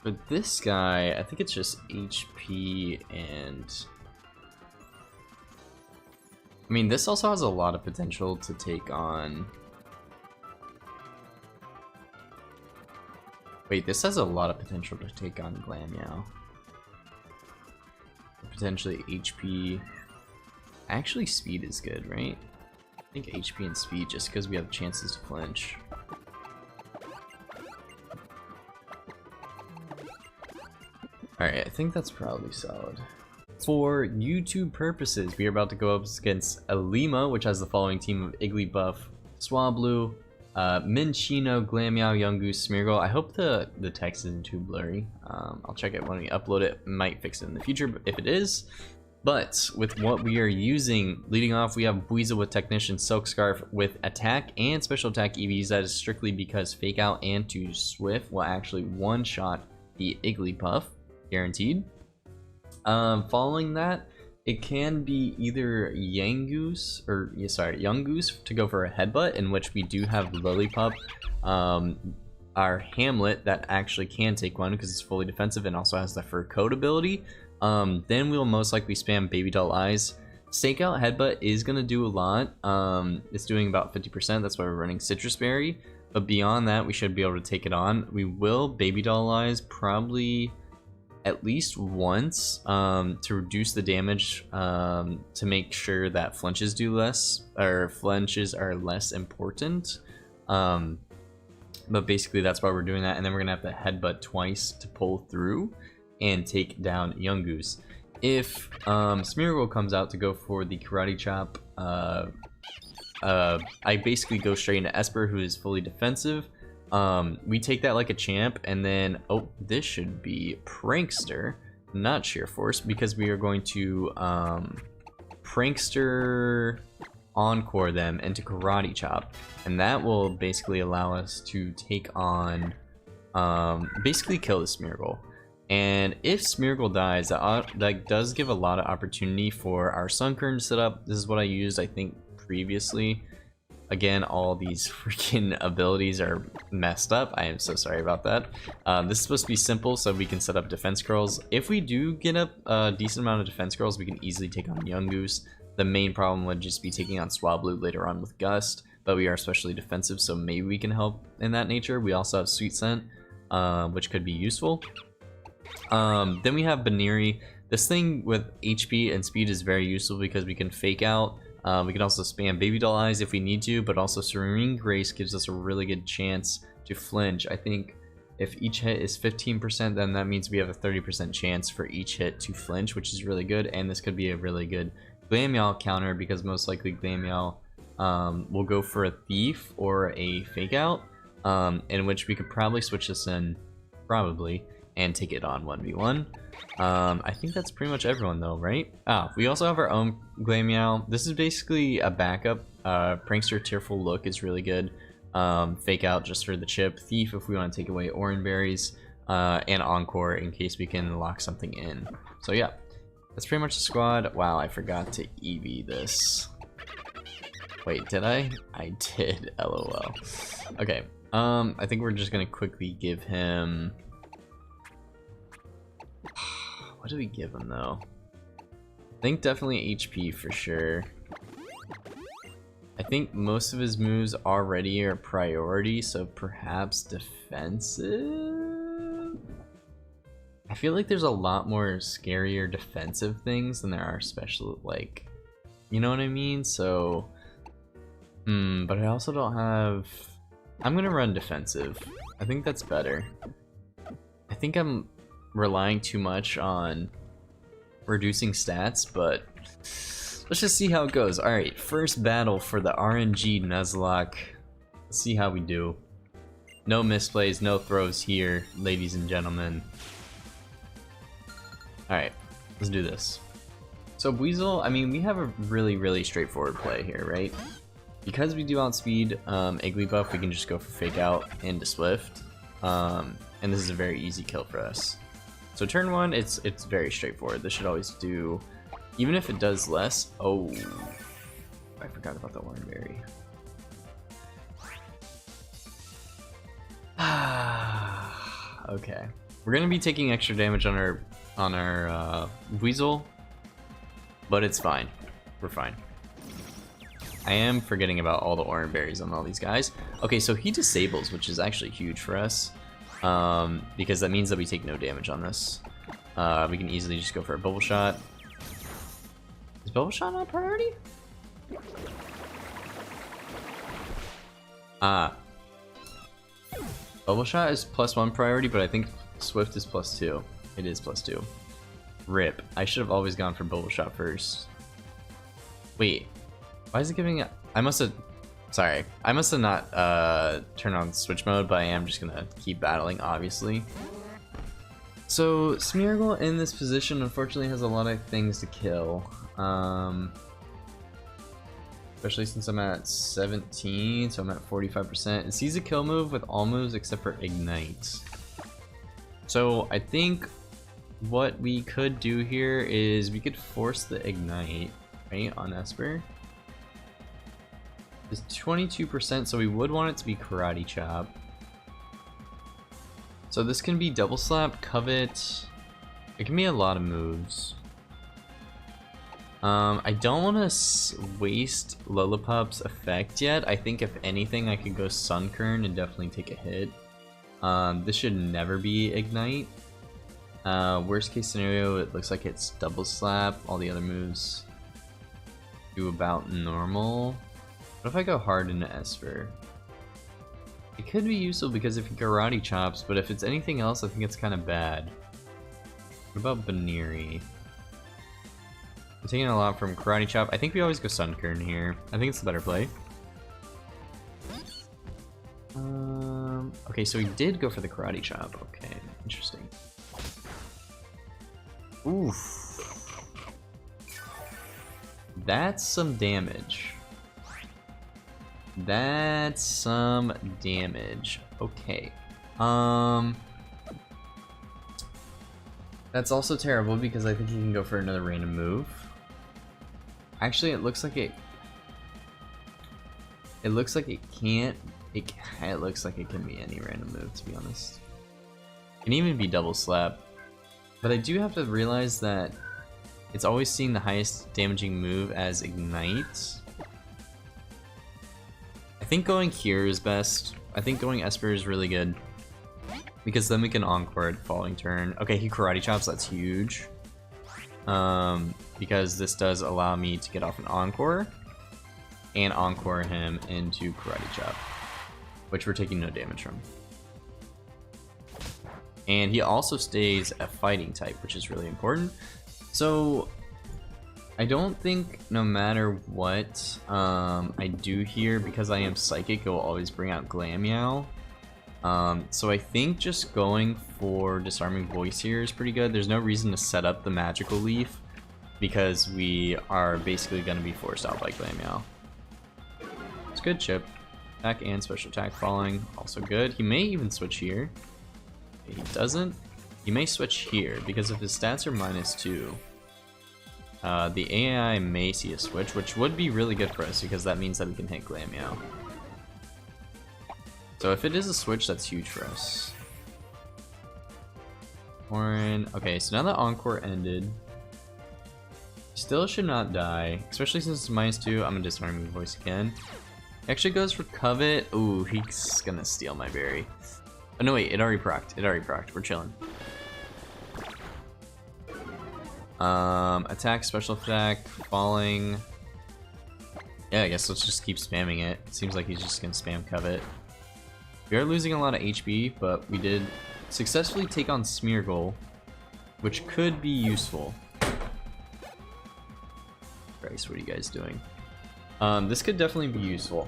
for this guy, I think it's just HP and... I mean, this also has a lot of potential to take on... Wait, this has a lot of potential to take on Glameow. Potentially HP... Actually, speed is good, right? I think HP and speed just because we have chances to flinch. Alright, I think that's probably solid. For YouTube purposes, we are about to go up against Ilima, which has the following team of Igglybuff, Swablu, Minchino, Glameow, Yungoos, Smeargle. I hope the text isn't too blurry. I'll check it when we upload it. Might fix it in the future, but if it is. But with what we are using, leading off, we have Buizel with Technician, Silk Scarf with Attack and Special Attack EVs. That is strictly because Fake Out and Too Swift will actually one-shot the Igglybuff, guaranteed. Following that, it can be either Yungoos to go for a Headbutt, in which we do have Lillipup, our Hamlet that actually can take one because it's fully defensive and also has the Fur Coat ability. Then we'll most likely spam Baby Doll Eyes. Stakeout Headbutt is going to do a lot. It's doing about 50%, that's why we're running Citrus Berry. But beyond that, we should be able to take it on. We will Baby Doll Eyes probably at least once to reduce the damage, to make sure that flinches do less, or flinches are less important. But basically that's why we're doing that, and then we're gonna have to Headbutt twice to pull through and take down Yungoos. If Smeargle comes out to go for the Karate Chop, I basically go straight into Esper, who is fully defensive. We take that like a champ, and then, oh, this should be Prankster, not Sheer Force, because we are going to Prankster Encore them into Karate Chop, and that will basically allow us to take on, basically kill the Smeargle. And if Smeargle dies, that does give a lot of opportunity for our Sunkern setup. This is what I used, I think, previously. Again, all these freaking abilities are messed up. I am so sorry about that. This is supposed to be simple, so we can set up defense curls. If we do get up a decent amount of defense curls, we can easily take on Yungoos. The main problem would just be taking on Swablu later on with Gust, but we are especially defensive, so maybe we can help in that nature. We also have Sweet Scent, which could be useful. Then we have Baneri. This thing with HP and speed is very useful because we can fake out. We can also spam Baby Doll Eyes if we need to, but also Serene Grace gives us a really good chance to flinch. I think if each hit is 15%, then that means we have a 30% chance for each hit to flinch, which is really good. And this could be a really good Glameow counter because most likely Glameow will go for a Thief or a Fake Out, in which we could probably switch this in, and take it on 1v1. I think that's pretty much everyone though, right? We also have our own Glameow. This is basically a backup. Prankster Tearful Look is really good. Fake Out just for the chip. Thief if we want to take away Oran Berries. And Encore in case we can lock something in. So yeah, that's pretty much the squad. Wow, I forgot to EV this. Wait, did I? I did, lol. Okay, I think we're just gonna quickly give him... What do we give him though? I think definitely HP for sure. I think most of his moves already are priority, so perhaps defensive? I feel like there's a lot more scarier defensive things than there are special, like, you know what I mean? So, but I also don't have... I'm gonna run defensive. I think that's better. I think I'm relying too much on reducing stats, but let's just see how it goes. Alright, first battle for the RNG Nuzlocke. Let's see how we do. No misplays, no throws here, ladies and gentlemen. Alright, let's do this. So Weasel, I mean, we have a really straightforward play here, right? Because we do outspeed Igglybuff, we can just go for Fake Out into Swift. And this is a very easy kill for us. So turn one, it's very straightforward. This should always do, even if it does less. Oh, I forgot about the Oran Berry. Okay, we're gonna be taking extra damage on our Weasel, but it's fine. We're fine. I am forgetting about all the Oran Berries on all these guys. Okay, so he disables, which is actually huge for us. Because that means that we take no damage on this. We can easily just go for a Bubble Shot. Is Bubble Shot not priority? Bubble Shot is +1 priority, but I think Swift is +2. It is +2. RIP. I should have always gone for Bubble Shot first. Wait, why is it giving it? I must have... Sorry, I must have not turned on switch mode, but I am just gonna keep battling, obviously. So Smeargle in this position unfortunately has a lot of things to kill, especially since I'm at 17, so I'm at 45%. It sees a kill move with all moves except for Ignite. So I think what we could do here is we could force the Ignite, right, on Esper. Is 22%, so we would want it to be Karate Chop. So this can be Double Slap, Covet. It can be a lot of moves. I don't want to waste Lillipup's effect yet. I think if anything, I could go Sunkern and definitely take a hit. This should never be Ignite. Worst case scenario, it looks like it's Double Slap. All the other moves do about normal. What if I go hard into Esper? It could be useful because if he Karate Chops, but if it's anything else, I think it's kind of bad. What about Baneri? I'm taking a lot from Karate Chop. I think we always go Sunkern here. I think it's the better play. Okay, so he did go for the karate chop. Okay, interesting. Oof. That's some damage. That's some damage. Okay. That's also terrible because I think he can go for another random move. Actually, it looks like it can't. It looks like it can be any random move, to be honest. It can even be double slap. But I do have to realize that it's always seeing the highest damaging move as ignite. I think going here is best. I think going Esper is really good. Because then we can encore it following turn. Okay, he karate chops, that's huge. Because this does allow me to get off an encore. And encore him into karate chop. Which we're taking no damage from. And he also stays a fighting type, which is really important. So I don't think no matter what I do here, because I am psychic, it will always bring out Glameow. So I think just going for Disarming Voice here is pretty good. There's no reason to set up the Magical Leaf because we are basically going to be forced out by Glameow. It's good chip. Attack and special attack falling, also good. He may even switch here. He doesn't. He may switch here because if his stats are -2, the AI may see a switch, which would be really good for us because that means that we can hit Glameow. So if it is a switch, that's huge for us. Okay, so now that Encore ended, still should not die, especially since it's -2. I'm gonna Disarming Voice again. He actually goes for Covet. Ooh, he's gonna steal my berry. Oh no, wait, it already procced. It already procced. We're chilling. Attack, special attack, falling. Yeah, I guess let's just keep spamming it. Seems like he's just gonna spam Covet. We are losing a lot of HP, but we did successfully take on Smeargle, which could be useful. Christ, what are you guys doing? This could definitely be useful.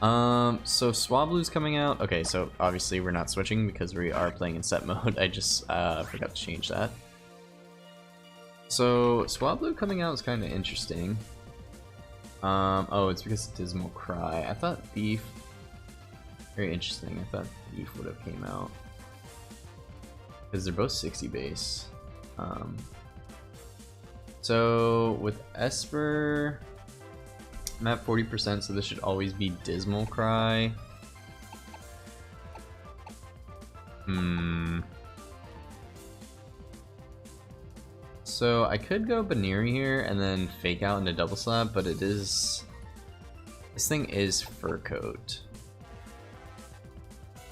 So Swablu's coming out. Okay, so obviously we're not switching because we are playing in set mode. I just forgot to change that. So Swablu coming out is kind of interesting. Oh, it's because of Dismal Cry. I thought Thief. Very interesting. I thought Thief would have came out because they're both 60 base. So with Esper, I'm at 40%, so this should always be Dismal Cry. So I could go Baneri here and then fake out into double slap, but it is... This thing is Fur Coat.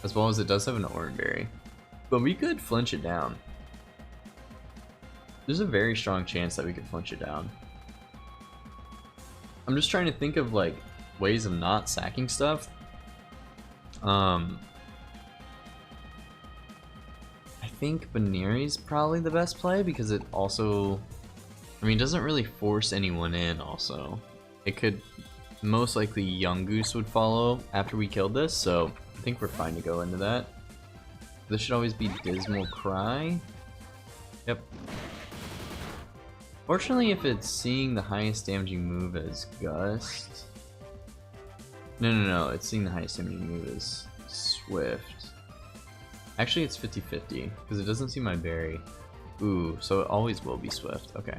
As well as it does have an Oran Berry. But we could flinch it down. There's a very strong chance that we could flinch it down. I'm just trying to think of like ways of not sacking stuff. I think Baneri's probably the best play because it also, I mean, doesn't really force anyone in also. It could, most likely Young Goose would follow after we killed this, so I think we're fine to go into that. This should always be Dismal Cry. Yep. Fortunately, if it's seeing the highest damaging move as Gust... No, it's seeing the highest damaging move as Swift. Actually, it's 50-50, because it doesn't see my berry. Ooh, so it always will be Swift. Okay.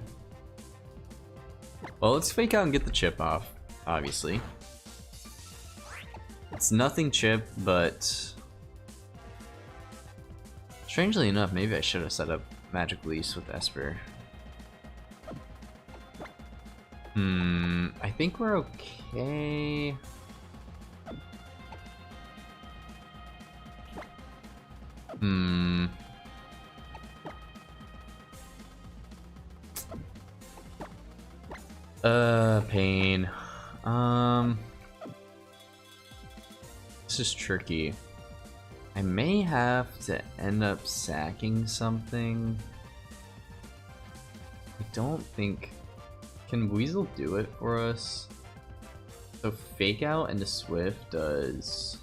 Well, let's fake out and get the chip off, obviously. It's nothing chip, but... Strangely enough, maybe I should have set up Magic Lease with Esper. I think we're okay. Pain. This is tricky. I may have to end up sacking something. I don't think... Can Weasel do it for us? So fake out into Swift does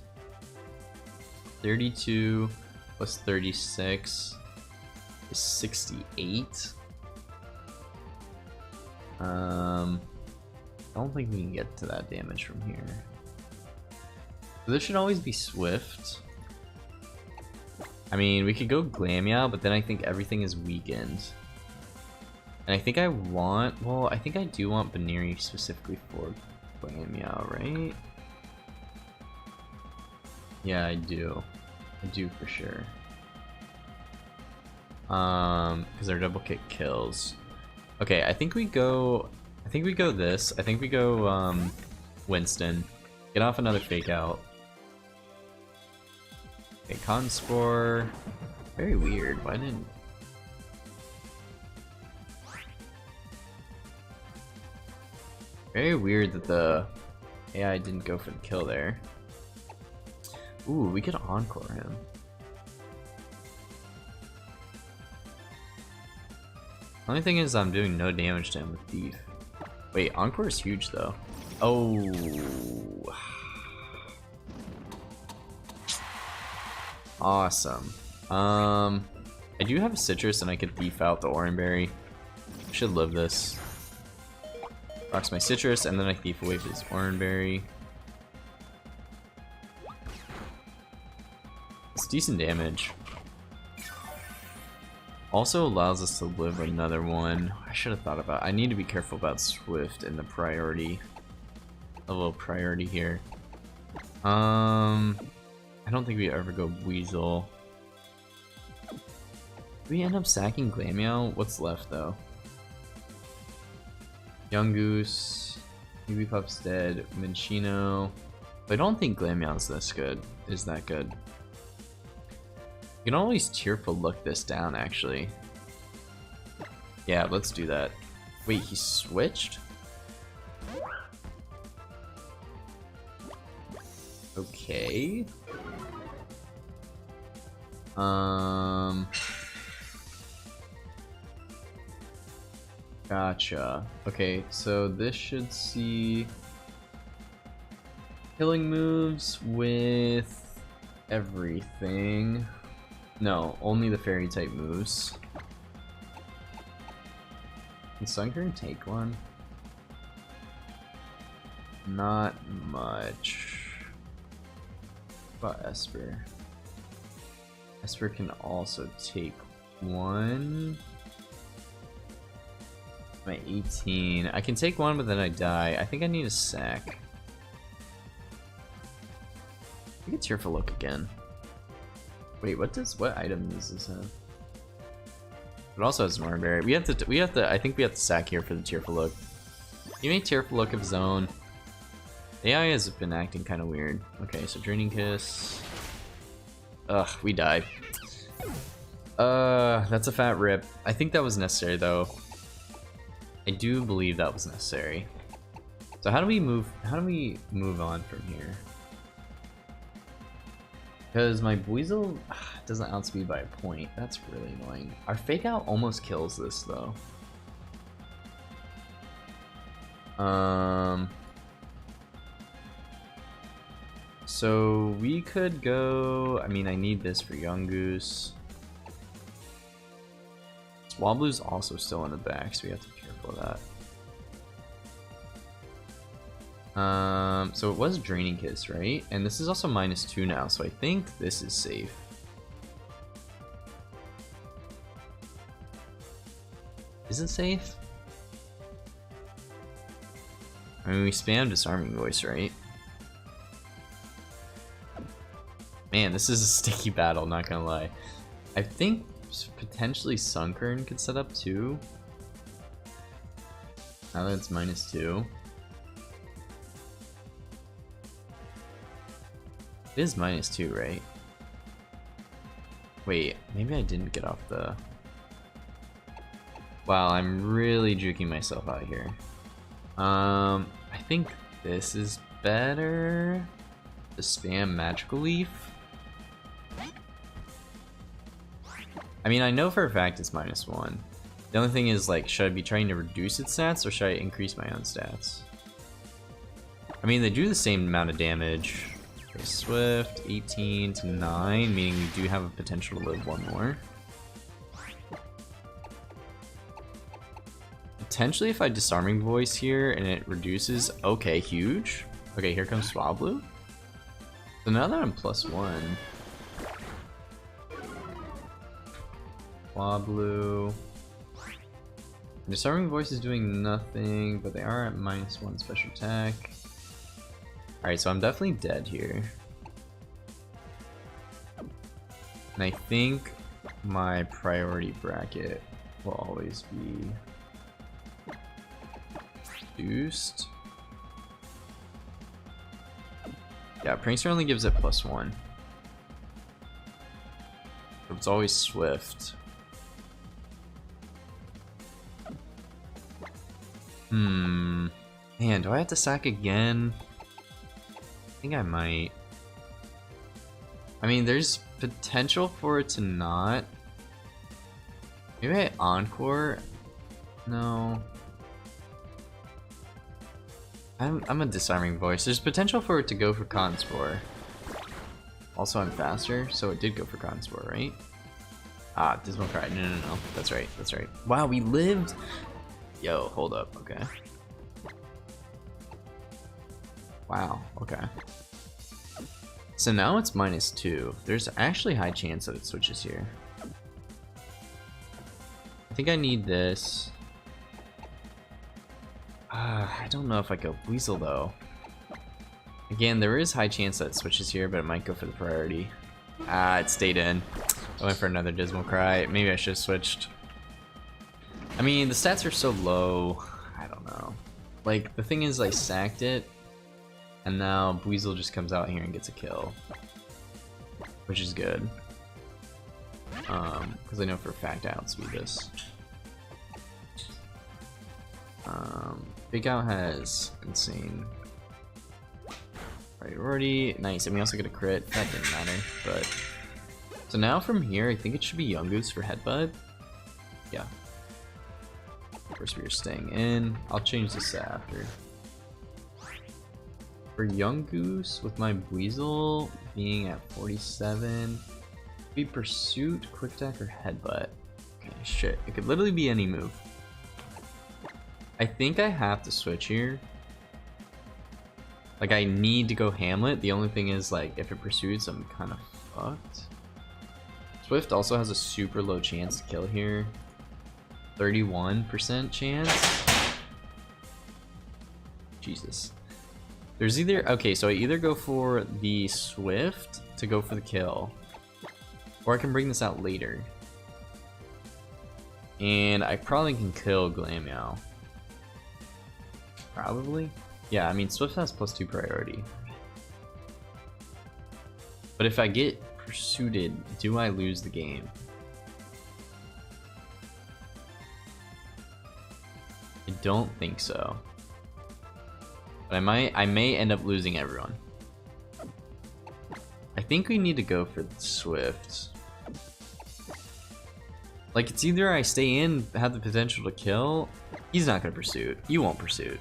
32 plus 36 is 68. I don't think we can get to that damage from here. So this should always be swift. I mean, we could go Glameow, but then I think everything is weakened. And I think I want, well, I think I do want Baneri specifically for Glameow, right? Yeah, I do. I do for sure. Because our double kick kills. Okay, I think we go this. I think we go Winston. Get off another fake out. Okay, Cotton Spore. Very weird. Why didn't... Very weird that the AI didn't go for the kill there. Ooh, we could encore him. Only thing is I'm doing no damage to him with Thief. Wait, encore is huge though. Oh. Awesome. I do have a citrus and I could Thief out the Oranberry. Should live this. Rocks my citrus and then I Thief away his Oranberry. It's decent damage. Also allows us to live another one. I should have thought about. I need to be careful about Swift and the priority. A little priority here. I don't think we ever go Weasel. Do we end up sacking Glameow? What's left though? Young Goose, Pup's dead, Minchino. But I don't think Glameow's this good. Is that good? You can always Tearful Look this down, actually. Yeah, let's do that. Wait, he switched? Okay. Gotcha. Okay, so this should see killing moves with everything. No, only the fairy type moves. Can Sunkern take one? Not much. What about Esper? Esper can also take one. My 18. I can take one, but then I die. I think I need a sack. I get Tearful Look again. Wait, what item does this have? It also has Marberry. We have to, I think we have to sack here for the Tearful Look. He made Tearful Look of his own. The AI has been acting kind of weird. Okay, so Draining Kiss. Ugh, we died. That's a fat rip. I think that was necessary though. I do believe that was necessary. So how do we move on from here? Because my Buizel doesn't outspeed by a point. That's really annoying. Our Fake Out almost kills this though. So we could go. I mean, I need this for Young Goose. Swablu's also still in the back, so we have to be careful of that. So it was Draining Kiss, right? And this is also -2 now, so I think this is safe. Is it safe? I mean, we spam Disarming Voice, right? Man, this is a sticky battle, not gonna lie. I think potentially Sunkern could set up too. Now that it's -2. It is -2, right? Wait, maybe I didn't get off the... Wow, I'm really juking myself out here. I think this is better. The spam Magical Leaf. I mean, I know for a fact it's -1. The only thing is, like, should I be trying to reduce its stats or should I increase my own stats? I mean, they do the same amount of damage. Okay, Swift, 18 to 9, meaning we do have a potential to live one more. Potentially if I Disarming Voice here and it reduces, okay, huge. Okay, here comes Swablu. So now that I'm +1. Swablu. Disarming Voice is doing nothing, but they are at -1 special attack. Alright, so I'm definitely dead here. And I think my priority bracket will always be Dooz. Yeah, Prankster only gives it +1. So it's always Swift. Man, do I have to sack again? I think I might. I mean, there's potential for it to not. Maybe I Encore? No. I'm a Disarming Voice. There's potential for it to go for Conspore. Also, I'm faster, so it did go for Conspore, right? Ah, Dismal Cry. No. That's right. That's right. Wow, we lived. Yo, hold up. Okay. Wow. Okay. So now it's -2. There's actually high chance that it switches here. I think I need this. I don't know if I go Weasel though. Again, there is high chance that it switches here, but it might go for the priority. Ah, it stayed in. I went for another Dismal Cry. Maybe I should have switched. I mean, the stats are so low. I don't know. Like, the thing is, I sacked it, and now Weasel just comes out here and gets a kill, which is good. Because I know for a fact I outspeed this. Big Out has insane priority. Nice, and we also get a crit. That didn't matter, but... So now from here, I think it should be Young Goose for Headbutt. Yeah. Of course, we are staying in. I'll change this after. For Young Goose, with my Weasel being at 47, be Pursuit, Quick Attack, or Headbutt. Okay, shit. It could literally be any move. I think I have to switch here. Like, I need to go Hamlet. The only thing is, like, if it pursues, I'm kind of fucked. Swift also has a super low chance to kill here. 31% chance. Jesus. There's either... Okay, so I either go for the Swift to go for the kill, or I can bring this out later. And I probably can kill Glameow. Probably. Yeah, I mean, Swift has +2 priority. But if I get pursued, do I lose the game? I don't think so. But I may end up losing everyone. I think we need to go for Swift. Like, it's either I stay in, have the potential to kill. He's not gonna pursue. You won't pursue.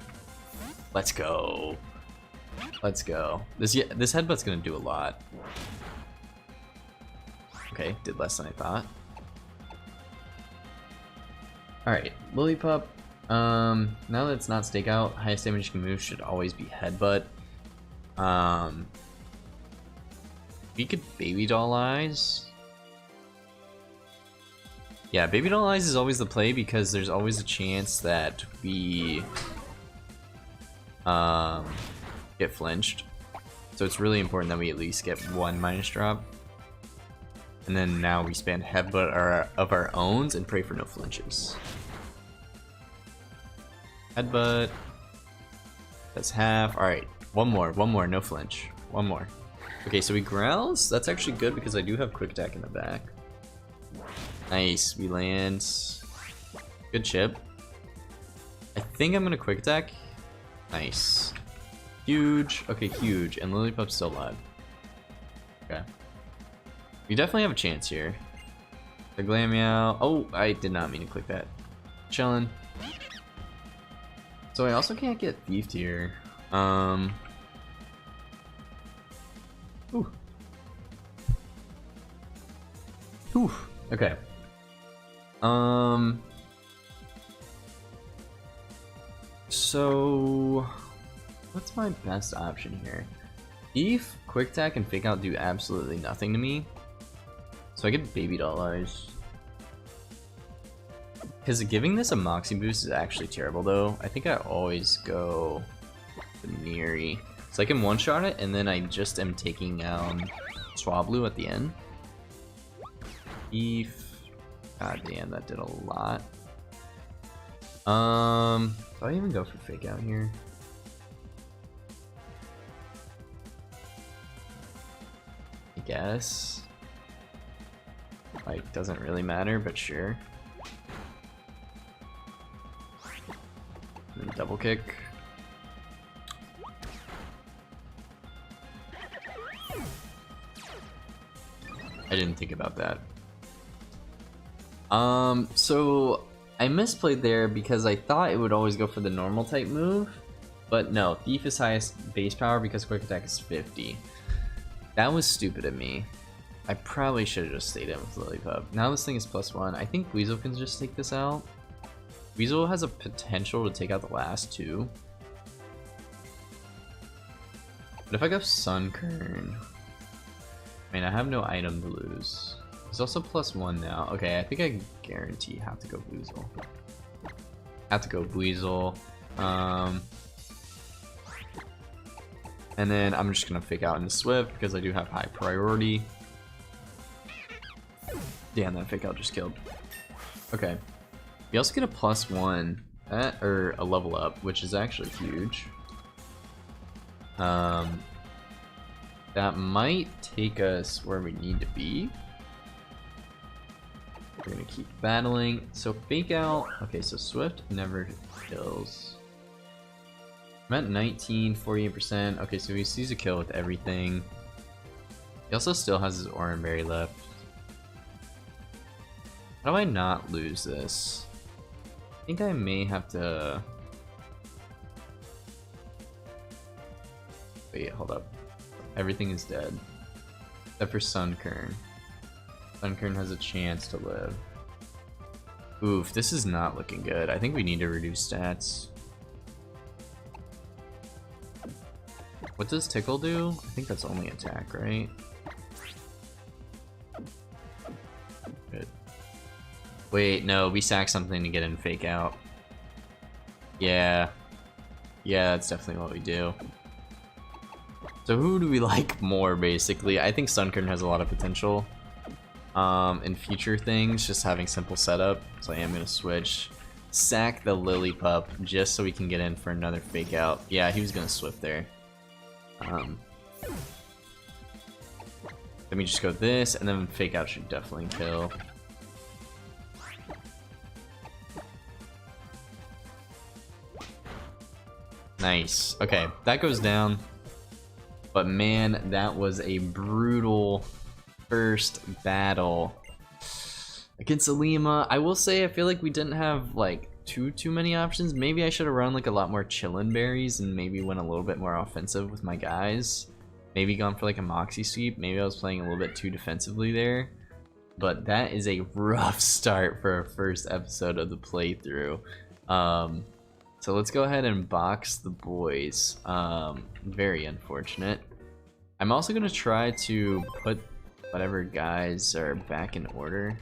Let's go. Let's go. This Headbutt's gonna do a lot. Okay, did less than I thought. Alright, Lillipup. Now that it's not Stakeout, highest damage you can move should always be Headbutt. We could Baby Doll Eyes. Yeah, Baby Doll Eyes is always the play because there's always a chance that we get flinched. So it's really important that we at least get one minus drop. And then now we spam Headbutt of our own and pray for no flinches. Headbutt. That's half. Alright, one more, no flinch. One more. Okay, so he growls. That's actually good because I do have Quick Attack in the back. Nice, we land. Good chip. I think I'm gonna Quick Attack. Nice. Huge. Okay, huge. And Lillipup's still alive. Okay. We definitely have a chance here. The Glameow. Oh, I did not mean to click that. Chillin'. So I also can't get Thiefed here. Ooh. Whew. Okay. So what's my best option here? Thief, Quick Attack, and Fake Out do absolutely nothing to me. So I get Baby Doll Eyes. Because giving this a Moxie boost is actually terrible though. I think I always go Veneery. So I can one-shot it, and then I just am taking Swablu at the end. Thief. God damn, that did a lot. Do I even go for Fake Out here? I guess. Like, doesn't really matter, but sure. And then double kick. I didn't think about that. So I misplayed there because I thought it would always go for the normal type move, but no, Thief is highest base power because Quick Attack is 50. That was stupid of me. I probably should have just stayed in with Lillipup. Now this thing is +1. I think Weasel can just take this out. Weasel has a potential to take out the last two. But if I go Sunkern, I mean, I have no item to lose. He's also +1 now. Okay, I think I guarantee have to go Weasel. Have to go Weasel. And then I'm just gonna Fake Out into Swift because I do have high priority. Damn, that Fake Out just killed. Okay. We also get a +1 or a level up, which is actually huge. That might take us where we need to be. We're gonna keep battling. So Fake Out. Okay, so Swift never kills. I'm at 19, 48%. Okay, so he sees a kill with everything. He also still has his Oran Berry left. How do I not lose this? I think I may have to... Wait, hold up. Everything is dead. Except for Sunkern. Sunkern has a chance to live. Oof, this is not looking good. I think we need to reduce stats. What does Tickle do? I think that's only attack, right? Good. Wait, no, we sack something to get in Fake Out. Yeah. Yeah, that's definitely what we do. So who do we like more, basically? I think Sunkern has a lot of potential. In future things, just having simple setup. So I am going to switch. Sack the Lillipup just so we can get in for another Fake Out. Yeah, he was going to Swift there. Let me just go this, and then Fake Out should definitely kill. Nice. Okay, that goes down. But man, that was a brutal first battle against Ilima. I will say, I feel like we didn't have like too many options. Maybe I should have run like a lot more chillin' berries and maybe went a little bit more offensive with my guys. Maybe gone for like a Moxie sweep. Maybe I was playing a little bit too defensively there. But that is a rough start for our first episode of the playthrough. So let's go ahead and box the boys. Very unfortunate. I'm also gonna try to put whatever guys are back in order.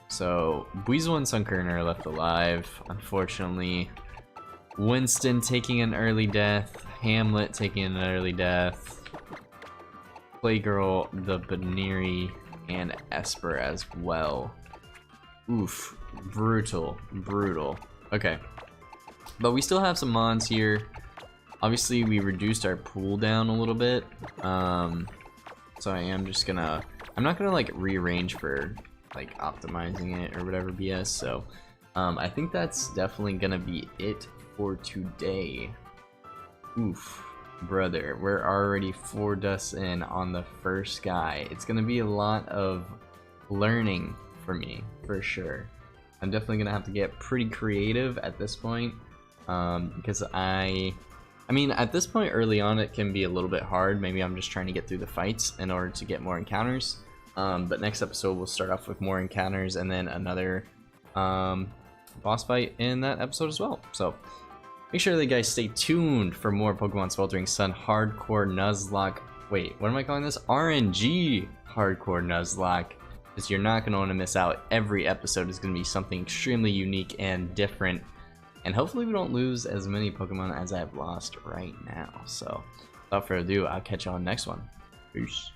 So Weasel and Sunkern are left alive, unfortunately. Winston taking an early death. Hamlet taking an early death. Playgirl, the Veneery, and Esper as well. Oof, brutal, brutal. Okay, but we still have some mons here. Obviously, we reduced our pool down a little bit. So I am just gonna... I'm not gonna like rearrange for like optimizing it or whatever BS. So I think that's definitely gonna be it for today. Oof, brother, we're already 4 deaths in on the first guy. It's gonna be a lot of learning for me, for sure. I'm definitely gonna have to get pretty creative at this point, because I I mean, at this point early on, it can be a little bit hard. Maybe I'm just trying to get through the fights in order to get more encounters. But next episode, we'll start off with more encounters and then another boss fight in that episode as well. So make sure that you guys stay tuned for more Pokemon Sweltering Sun Hardcore Nuzlocke. Wait, what am I calling this? RNG Hardcore Nuzlocke. Because you're not going to want to miss out. Every episode is going to be something extremely unique and different. And hopefully we don't lose as many Pokemon as I've lost right now. So without further ado, I'll catch you on the next one. Peace.